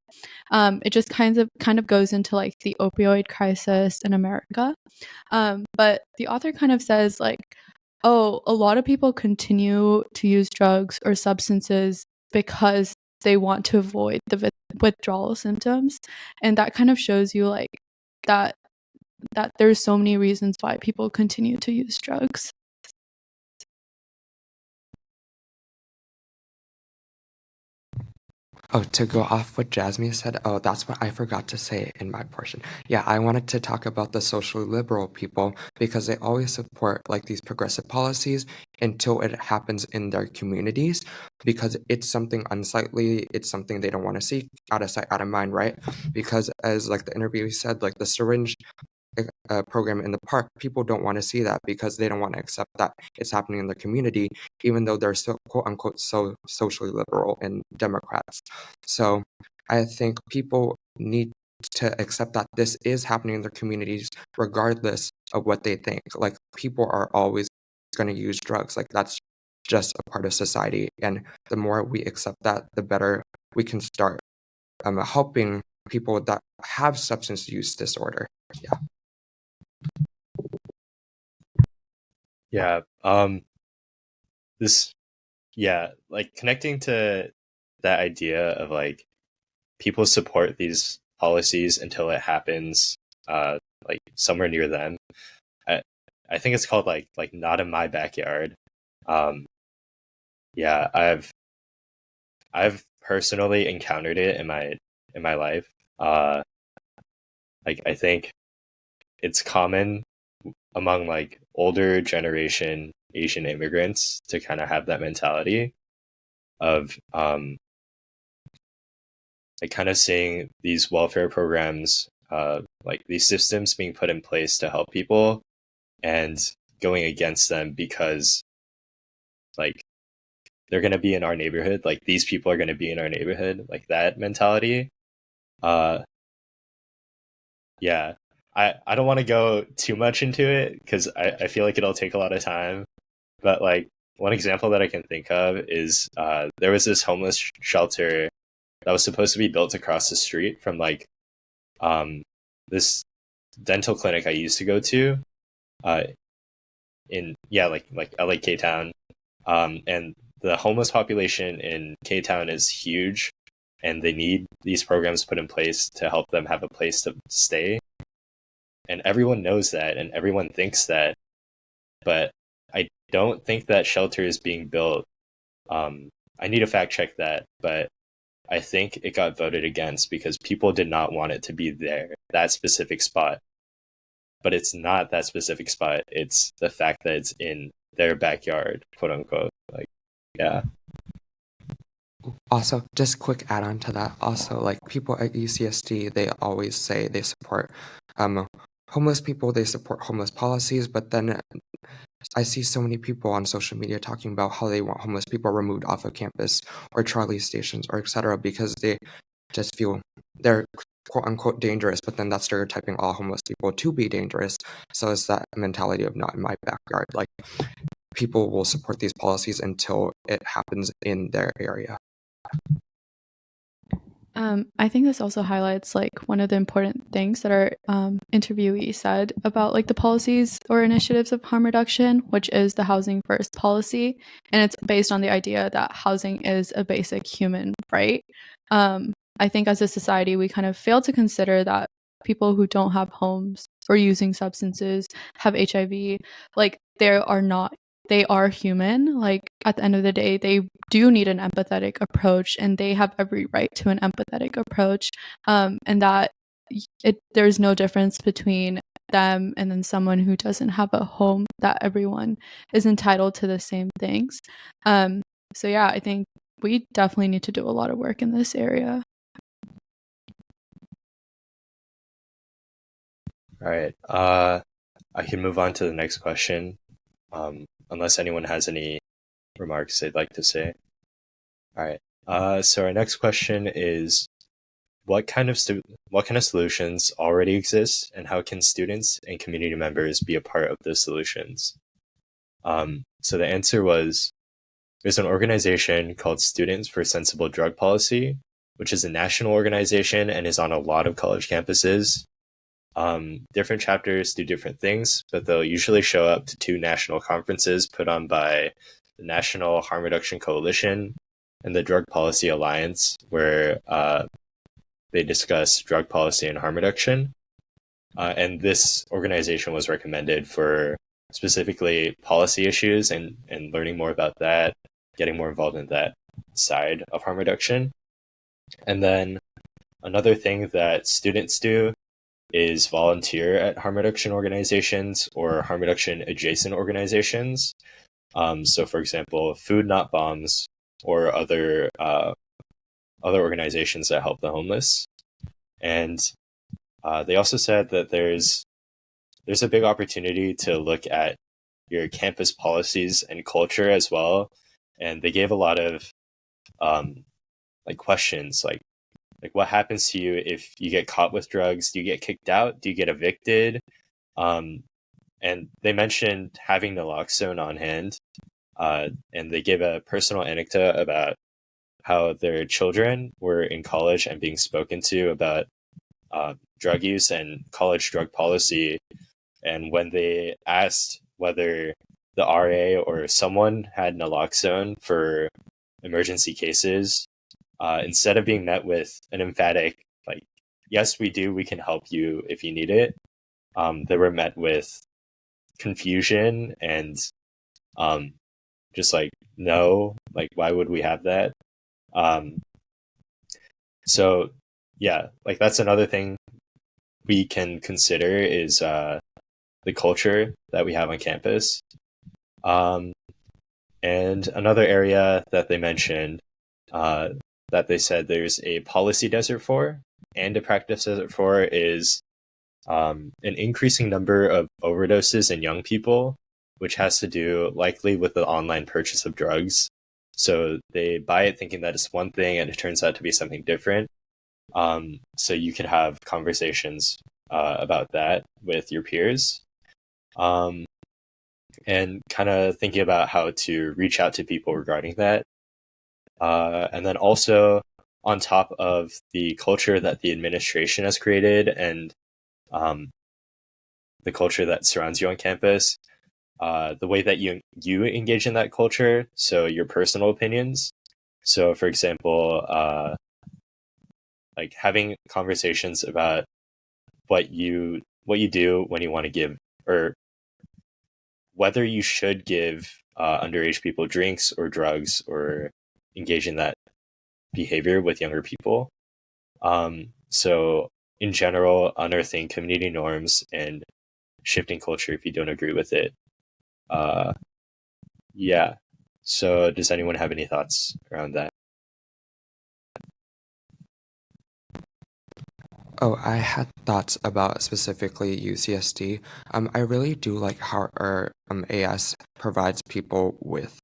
It just kind of goes into like the opioid crisis in America. But the author kind of says like, oh, a lot of people continue to use drugs or substances because they want to avoid the withdrawal symptoms. And that kind of shows you like that there's so many reasons why people continue to use drugs. Oh, to go off what Jasmine said, that's what I forgot to say in my portion. Yeah, I wanted to talk about the socially liberal people because they always support like these progressive policies until it happens in their communities because it's something unsightly, it's something they don't want to see, out of sight, out of mind, right? Because as like the interviewee said, like the syringe program in the park, people don't want to see that because they don't want to accept that it's happening in the community, even though they're so quote unquote so socially liberal and Democrats. So I think people need to accept that this is happening in their communities, regardless of what they think. Like people are always going to use drugs. Like that's just a part of society, and the more we accept that, the better we can start helping people that have substance use disorder. Yeah. Yeah. This, yeah, like connecting to that idea of like people support these policies until it happens, like somewhere near them. I, I think it's called like not in my backyard. Yeah, I've personally encountered it in my life. Like I think it's common among like older generation Asian immigrants to kind of have that mentality of like kind of seeing these welfare programs, like these systems being put in place to help people and going against them because like they're going to be in our neighborhood, like these people are going to be in our neighborhood, like that mentality. uh yeah, I don't want to go too much into it because I feel like it'll take a lot of time, but like one example that I can think of is there was this homeless shelter that was supposed to be built across the street from like this dental clinic I used to go to uh in like LA K Town. And the homeless population in K Town is huge, and they need these programs put in place to help them have a place to stay. And everyone knows that, and everyone thinks that, but I don't think that shelter is being built. I need to fact check that, but I think it got voted against because people did not want it to be there, that specific spot. But it's not that specific spot. It's the fact that it's in their backyard, quote unquote. Like, yeah. Also, just quick add on to that. Also, like people at UCSD, they always say they support homeless people, they support homeless policies, but then I see so many people on social media talking about how they want homeless people removed off of campus or Charlie stations or etc. because they just feel they're quote unquote dangerous, but then that's stereotyping all homeless people to be dangerous. So it's that mentality of not in my backyard. Like people will support these policies until it happens in their area. I think this also highlights like one of the important things that our interviewee said about like the policies or initiatives of harm reduction, which is the housing first policy, and it's based on the idea that housing is a basic human right. I think as a society we kind of fail to consider that people who don't have homes or using substances have HIV. Like they are human. Like at the end of the day, they do need an empathetic approach, and they have every right to an empathetic approach. And that there's no difference between them and then someone who doesn't have a home, that everyone is entitled to the same things. So yeah, I think we definitely need to do a lot of work in this area. All right. I can move on to the next question, unless anyone has any remarks they'd like to say. All right. So our next question is, what kind of solutions already exist, and how can students and community members be a part of those solutions? So the answer was, there's an organization called Students for Sensible Drug Policy, which is a national organization and is on a lot of college campuses. Different chapters do different things, but they'll usually show up to 2 national conferences put on by the National Harm Reduction Coalition and the Drug Policy Alliance, where they discuss drug policy and harm reduction. And this organization was recommended for specifically policy issues and learning more about that, getting more involved in that side of harm reduction. And then another thing that students do is volunteer at harm reduction organizations or harm reduction adjacent organizations. So, for example, Food Not Bombs or other organizations that help the homeless. And they also said that there's a big opportunity to look at your campus policies and culture as well. And they gave a lot of questions like what happens to you if you get caught with drugs? Do you get kicked out? Do you get evicted? And they mentioned having naloxone on hand. And they gave a personal anecdote about how their children were in college and being spoken to about drug use and college drug policy. And when they asked whether the RA or someone had naloxone for emergency cases, instead of being met with an emphatic, like, yes, we do, we can help you if you need it, they were met with confusion and just like, no, like, why would we have that? So, yeah, like, that's another thing we can consider is the culture that we have on campus. And another area that they mentioned that they said there's a policy desert for and a practice desert for is an increasing number of overdoses in young people, which has to do likely with the online purchase of drugs. So they buy it thinking that it's one thing and it turns out to be something different. So you can have conversations about that with your peers. And kind of thinking about how to reach out to people regarding that. And then also on top of the culture that the administration has created and the culture that surrounds you on campus, the way that you engage in that culture, so your personal opinions. So, for example, like having conversations about what you do when you want to give, or whether you should give underage people drinks or drugs or engage in that behavior with younger people. So in general, unearthing community norms and shifting culture if you don't agree with it. Yeah. So does anyone have any thoughts around that? Oh, I had thoughts about specifically UCSD. I really do like how our AS provides people with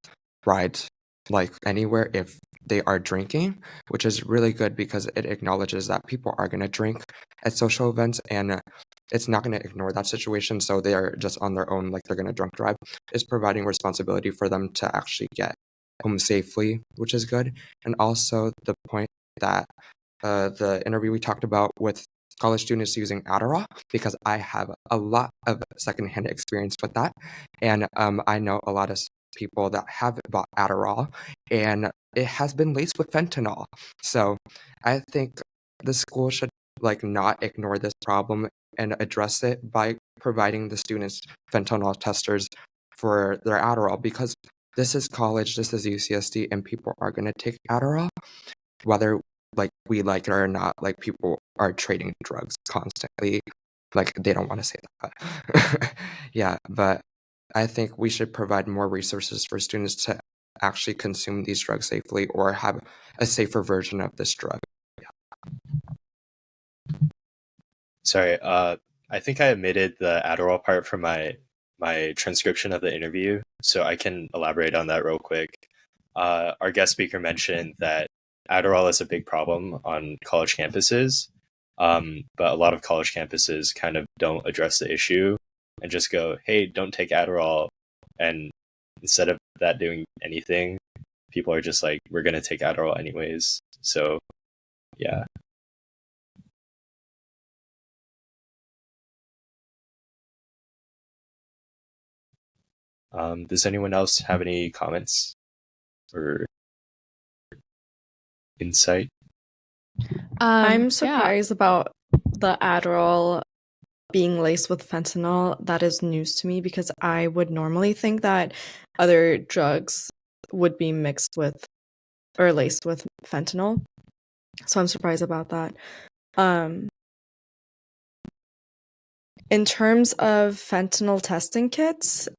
rides like anywhere if they are drinking, which is really good because it acknowledges that people are going to drink at social events and it's not going to ignore that situation. So they are just on their own, like they're going to drunk drive. It's providing responsibility for them to actually get home safely, which is good. And also the point that the interview we talked about with college students using Adderall, because I have a lot of secondhand experience with that. And I know a lot of people that have bought Adderall, and it has been laced with fentanyl. So I think the school should like not ignore this problem and address it by providing the students fentanyl testers for their Adderall, because this is college, this is UCSD, and people are going to take Adderall, whether like we like it or not. Like people are trading drugs constantly. Like they don't want to say that, but yeah. But I think we should provide more resources for students to actually consume these drugs safely or have a safer version of this drug. Sorry, I think I omitted the Adderall part from my transcription of the interview, so I can elaborate on that real quick. Our guest speaker mentioned that Adderall is a big problem on college campuses, but a lot of college campuses kind of don't address the issue and just go, hey, don't take Adderall. And instead of that doing anything, people are just like, we're going to take Adderall anyways. So, yeah. Does anyone else have any comments or insight? I'm Yeah. surprised about the Adderall being laced with fentanyl. That is news to me because I would normally think that other drugs would be mixed with or laced with fentanyl. So I'm surprised about that. In terms of fentanyl testing kits,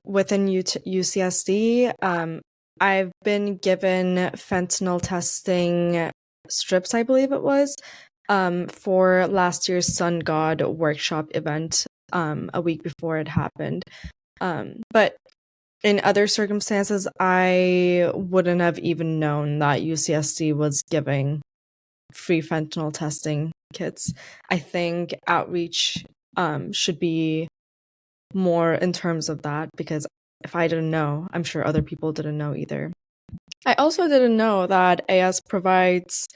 within UCSD, I've been given fentanyl testing strips, I believe it was, for last year's Sun God workshop event, a week before it happened. But in other circumstances, I wouldn't have even known that UCSD was giving free fentanyl testing kits. I think outreach should be more in terms of that, because if I didn't know, I'm sure other people didn't know either. I also didn't know that AS provides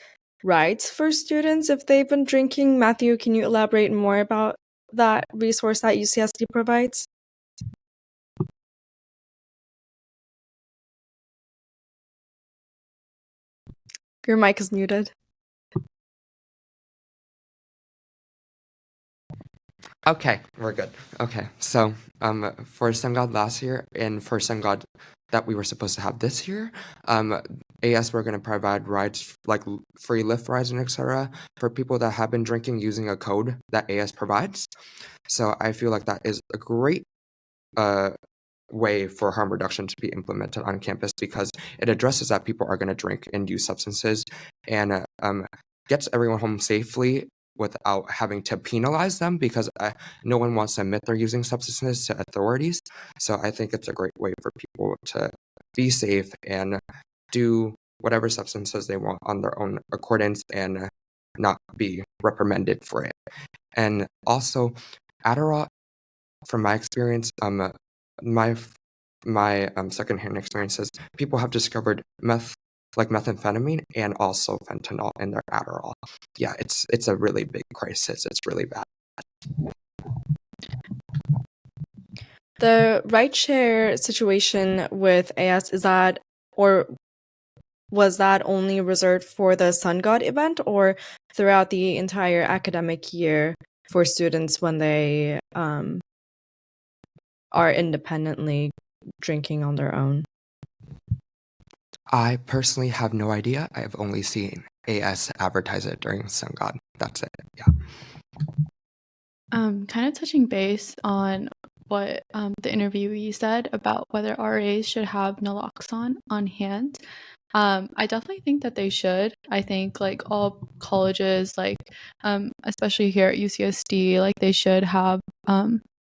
rides for students if they've been drinking. Matthew, can you elaborate more about that resource that UCSD provides? Your mic is muted. Okay, we're good. Okay, so for Sun God last year and for Sun God that we were supposed to have this year, AS we're going to provide rides like free Lyft rides and etc. for people that have been drinking using a code that AS provides. So I feel like that is a great way for harm reduction to be implemented on campus because it addresses that people are going to drink and use substances and gets everyone home safely without having to penalize them because no one wants to admit they're using substances to authorities. So I think it's a great way for people to be safe and do whatever substances they want on their own accordance and not be reprimanded for it. And also, Adderall, from my experience, my secondhand experiences, people have discovered methamphetamine and also fentanyl in their Adderall. Yeah, it's a really big crisis. It's really bad. The rideshare situation with AS, was that only reserved for the Sun God event or throughout the entire academic year for students when they are independently drinking on their own? I personally have no idea. I have only seen AS advertise it during Sun God. That's it. Yeah. Kind of touching base on what the interviewee said about whether RAs should have naloxone on hand. I definitely think that they should. I think like all colleges, like especially here at UCSD, like they should have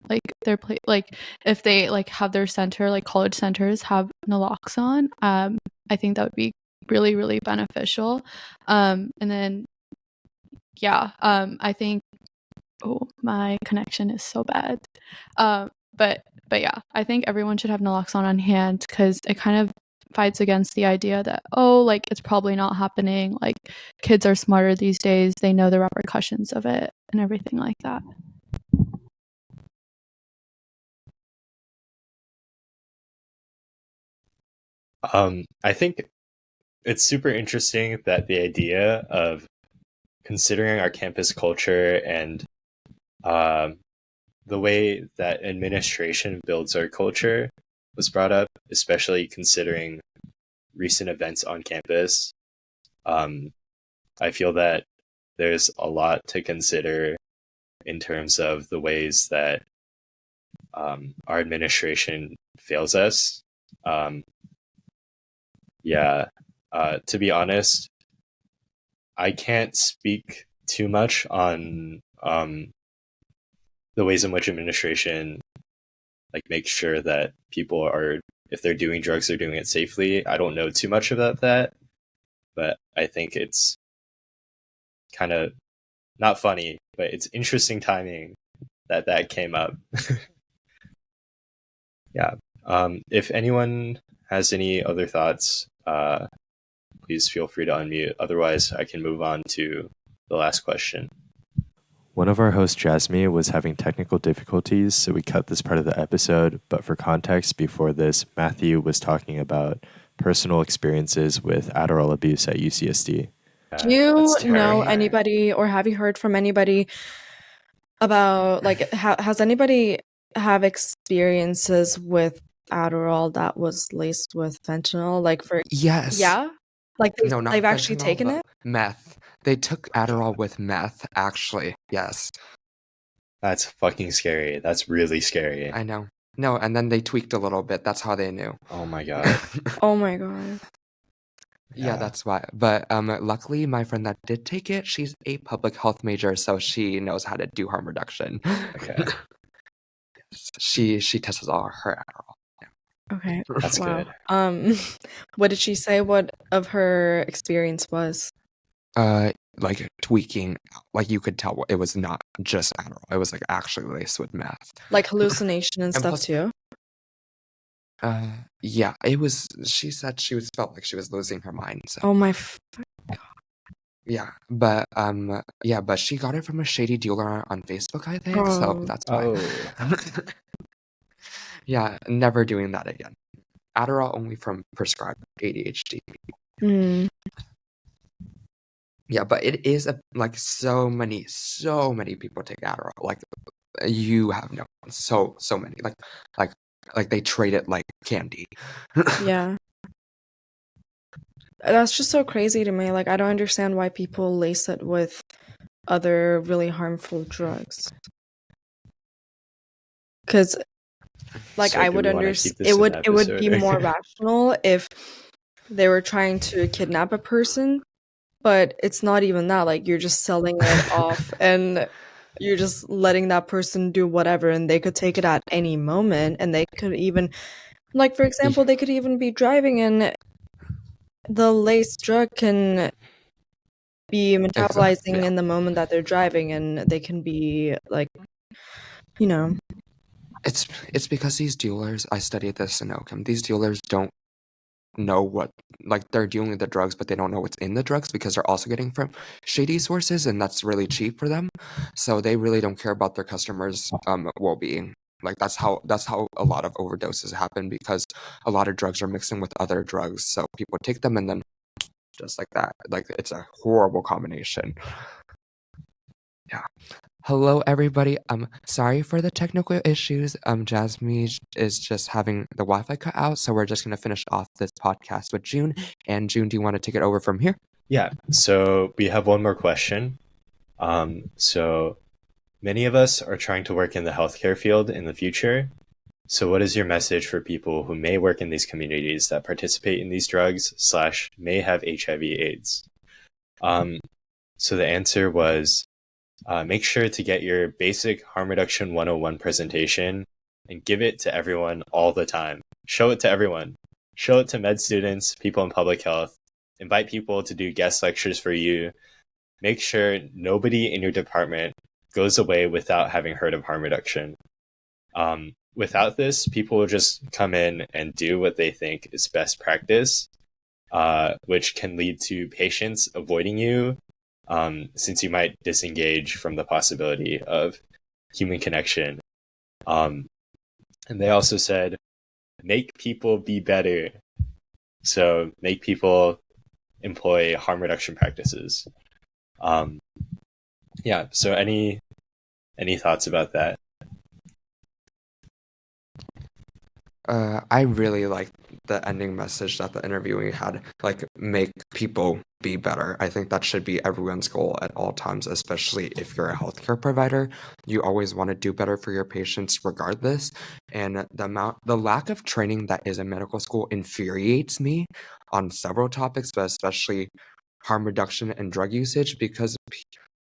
like their like if they like have their center, like college centers have naloxone. I think that would be really, really beneficial. And then I think my connection is so bad. But yeah, I think everyone should have naloxone on hand because it kind of fights against the idea that like it's probably not happening. Like kids are smarter these days; they know the repercussions of it and everything like that. I think it's super interesting that the idea of considering our campus culture and the way that administration builds our culture was brought up, especially considering recent events on campus. I feel that there's a lot to consider in terms of the ways that our administration fails us. To be honest, I can't speak too much on the ways in which administration like makes sure that people are, if they're doing drugs, they're doing it safely. I don't know too much about that, but I think it's kind of not funny, but it's interesting timing that came up. Yeah. If anyone has any other thoughts, please feel free to unmute. Otherwise, I can move on to the last question. One of our hosts, Jasmine, was having technical difficulties, so we cut this part of the episode. But for context, before this, Matthew was talking about personal experiences with Adderall abuse at UCSD. Do you That's know terrifying. anybody, or have you heard from anybody about, like, has anybody have experiences with Adderall that was laced with fentanyl? Like, Yes. yeah? Like, No, not they've actually fentanyl, taken but it? meth. They took Adderall with meth, actually. Yes. That's fucking scary. That's really scary. I know. No, and then they tweaked a little bit. That's how they knew. Oh my god. Oh my god. Yeah, that's why. But luckily, my friend that did take it, she's a public health major, so she knows how to do harm reduction. Okay. She tests all her Adderall. Okay. That's Wow. good. What did she say what of her experience was? Like tweaking, like you could tell it was not just Adderall. It was like actually laced with meth. Like hallucination and And stuff plus- too? Yeah, it was. She said she felt like she was losing her mind. So. Oh my Yeah, but but she got it from a shady dealer on Facebook, I think. So Oh. that's why. Oh. Yeah, never doing that again. Adderall only from prescribed ADHD. Mm. Yeah, but it is like so many people take Adderall. Like you have no so many. Like they trade it like candy. Yeah. That's just so crazy to me. Like, I don't understand why people lace it with other really harmful drugs. Because, like, So I do would we wanna understand. keep this an It would be episode? more rational if they were trying to kidnap a person, but it's not even that. Like, you're just selling it off, and you're just letting that person do whatever, and they could take it at any moment, and they could even, like, for example, they could even be driving, and the laced drug can be metabolizing yeah. in the moment that they're driving, and they can be like, you know. It's because these dealers. I studied this in Oakham. These dealers don't know what, like, they're dealing with the drugs, but they don't know what's in the drugs because they're also getting from shady sources, and that's really cheap for them. So they really don't care about their customers' well-being. Like that's how a lot of overdoses happen, because a lot of drugs are mixing with other drugs. So people take them and then just like that. Like it's a horrible combination. Yeah. Hello, everybody. Sorry for the technical issues. Jasmine is just having the Wi-Fi cut out, so we're just gonna finish off this podcast with June. And June, do you want to take it over from here? Yeah. So we have one more question. So many of us are trying to work in the healthcare field in the future. So what is your message for people who may work in these communities that participate in these drugs / may have HIV/AIDS? So the answer was, make sure to get your basic harm reduction 101 presentation and give it to everyone all the time. Show it to everyone. Show it to med students, people in public health. Invite people to do guest lectures for you. Make sure nobody in your department goes away without having heard of harm reduction. Without this, people will just come in and do what they think is best practice, which can lead to patients avoiding you, since you might disengage from the possibility of human connection. And they also said, make people be better. So make people employ harm reduction practices. Yeah, so any thoughts about that? I really like the ending message that the interviewee had, like, make people be better. I think that should be everyone's goal at all times, especially if you're a healthcare provider. You always want to do better for your patients regardless. And the lack of training that is in medical school infuriates me on several topics, but especially harm reduction and drug usage, because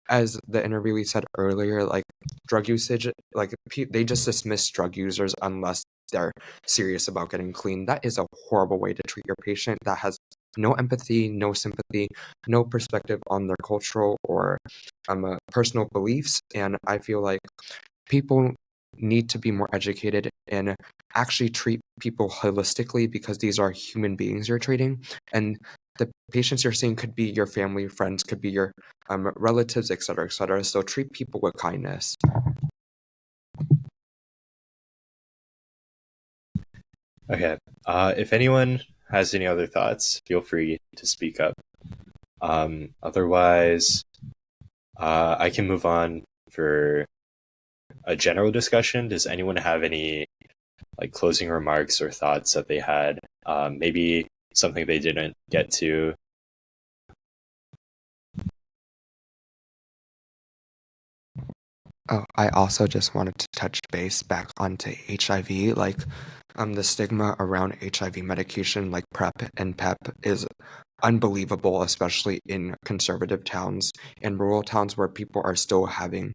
as the interviewee said earlier, like drug usage, like they just dismiss drug users unless they're serious about getting clean. That is a horrible way to treat your patient that has no empathy, no sympathy, no perspective on their cultural or personal beliefs. And I feel like people need to be more educated and actually treat people holistically, because these are human beings you're treating, and the patients you're seeing could be your family, friends, could be your relatives, etc., etc. So treat people with kindness. Okay. If anyone has any other thoughts, feel free to speak up. Otherwise, I can move on for a general discussion. Does anyone have any like closing remarks or thoughts that they had? Maybe something they didn't get to. Oh, I also just wanted to touch base back onto HIV. Like, the stigma around HIV medication, like PrEP and PEP, is unbelievable, especially in conservative towns and rural towns where people are still having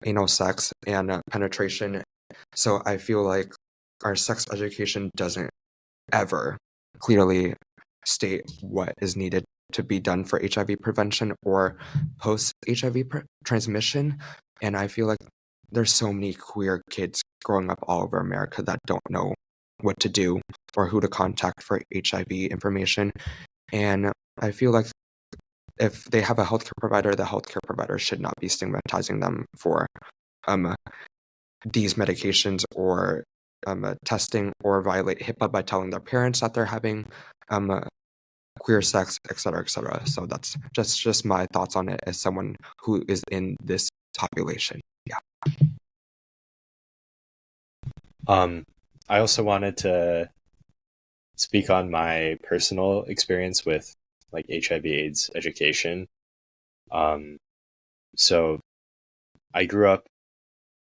anal sex and penetration. So I feel like our sex education doesn't ever clearly state what is needed to be done for HIV prevention or post HIV transmission. And I feel like there's so many queer kids growing up all over America that don't know what to do or who to contact for HIV information. And I feel like if they have a healthcare provider, the healthcare provider should not be stigmatizing them for these medications or testing or violate HIPAA by telling their parents that they're having queer sex, et cetera, et cetera. So that's just my thoughts on it as someone who is in this population. Yeah. I also wanted to speak on my personal experience with like HIV/AIDS education. So I grew up.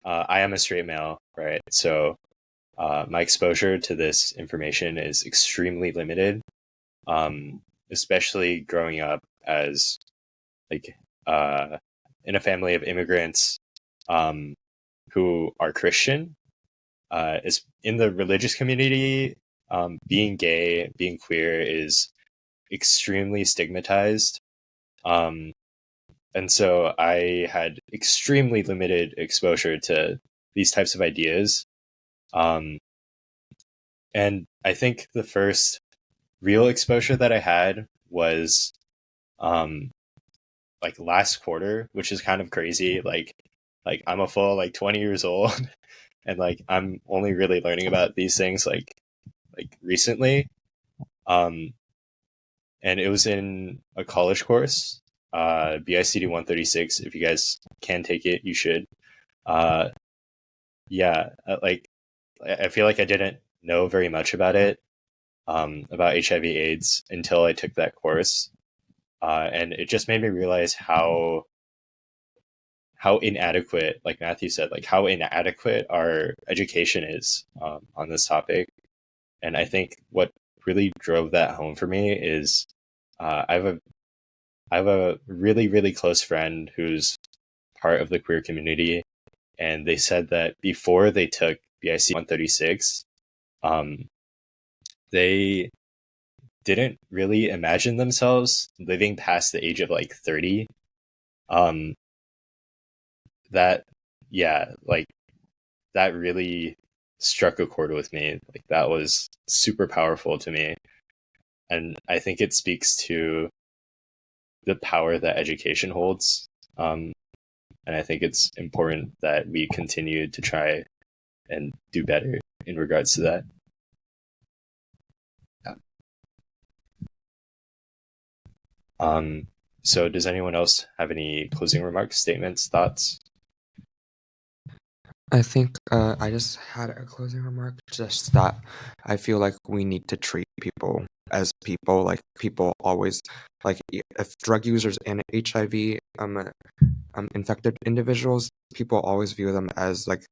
I am a straight male, right? So my exposure to this information is extremely limited, especially growing up as like in a family of immigrants who are Christian. Is in the religious community, being gay, being queer is extremely stigmatized. And so I had extremely limited exposure to these types of ideas. And I think the first real exposure that I had was like last quarter, which is kind of crazy. Like I'm a full like 20 years old and like I'm only really learning about these things like recently. And it was in a college course, BICD 136. If you guys can take it, you should. Uh, yeah, like I feel like I didn't know very much about it, about HIV/AIDS until I took that course, and it just made me realize how inadequate, like Matthew said, like how inadequate our education is on this topic. And I think what really drove that home for me is I have a really really close friend who's part of the queer community, and they said that before they took BIC 136, they didn't really imagine themselves living past the age of like 30. Um, that yeah, like that really struck a chord with me. Like that was super powerful to me, and I think it speaks to the power that education holds. And I think it's important that we continue to try and do better in regards to that. Yeah. So does anyone else have any closing remarks, statements, thoughts? I think I just had a closing remark, just that I feel like we need to treat people as people. Like people always, like if drug users and HIV infected individuals, people always view them as like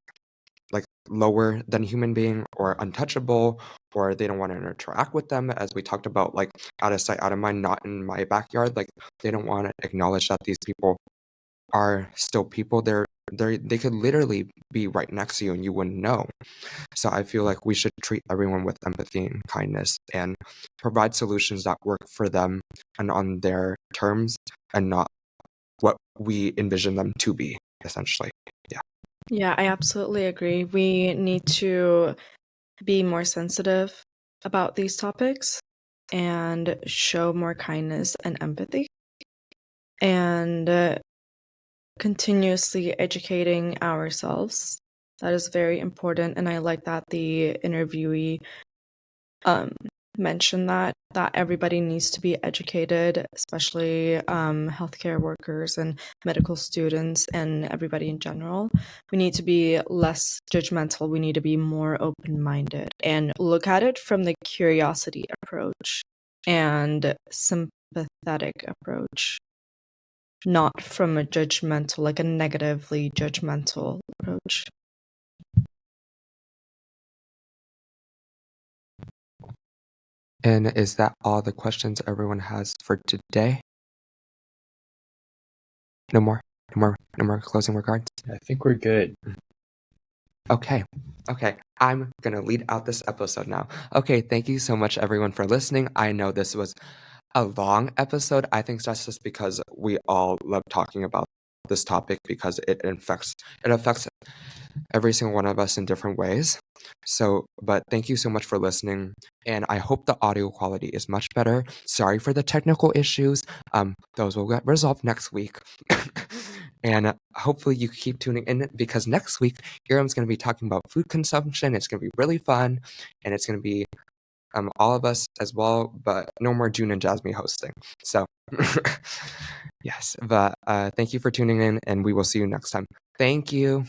lower than human being or untouchable, or they don't want to interact with them, as we talked about, like out of sight, out of mind, not in my backyard. Like they don't want to acknowledge that these people are still people. They could literally be right next to you and you wouldn't know. So I feel like we should treat everyone with empathy and kindness and provide solutions that work for them and on their terms and not what we envision them to be, essentially. Yeah. Yeah, I absolutely agree. We need to be more sensitive about these topics and show more kindness and empathy and continuously educating ourselves. That is very important. And I like that the interviewee mention that everybody needs to be educated, especially healthcare workers and medical students and everybody in general. We need to be less judgmental. We need to be more open-minded and look at it from the curiosity approach and sympathetic approach, not from a judgmental, like a negatively judgmental approach. And is that all the questions everyone has for today? No more closing regards? I think we're good. Okay. I'm gonna lead out this episode now. Okay, thank you so much everyone for listening. I know this was a long episode. I think that's just because we all love talking about this topic because it affects every single one of us in different ways. So, but thank you so much for listening, and I hope the audio quality is much better. Sorry for the technical issues. Those will get resolved next week. And hopefully you keep tuning in because next week Hiram's going to be talking about food consumption. It's going to be really fun, and it's going to be all of us as well, but no more June and Jasmine hosting. So, yes, but thank you for tuning in, and we will see you next time. Thank you.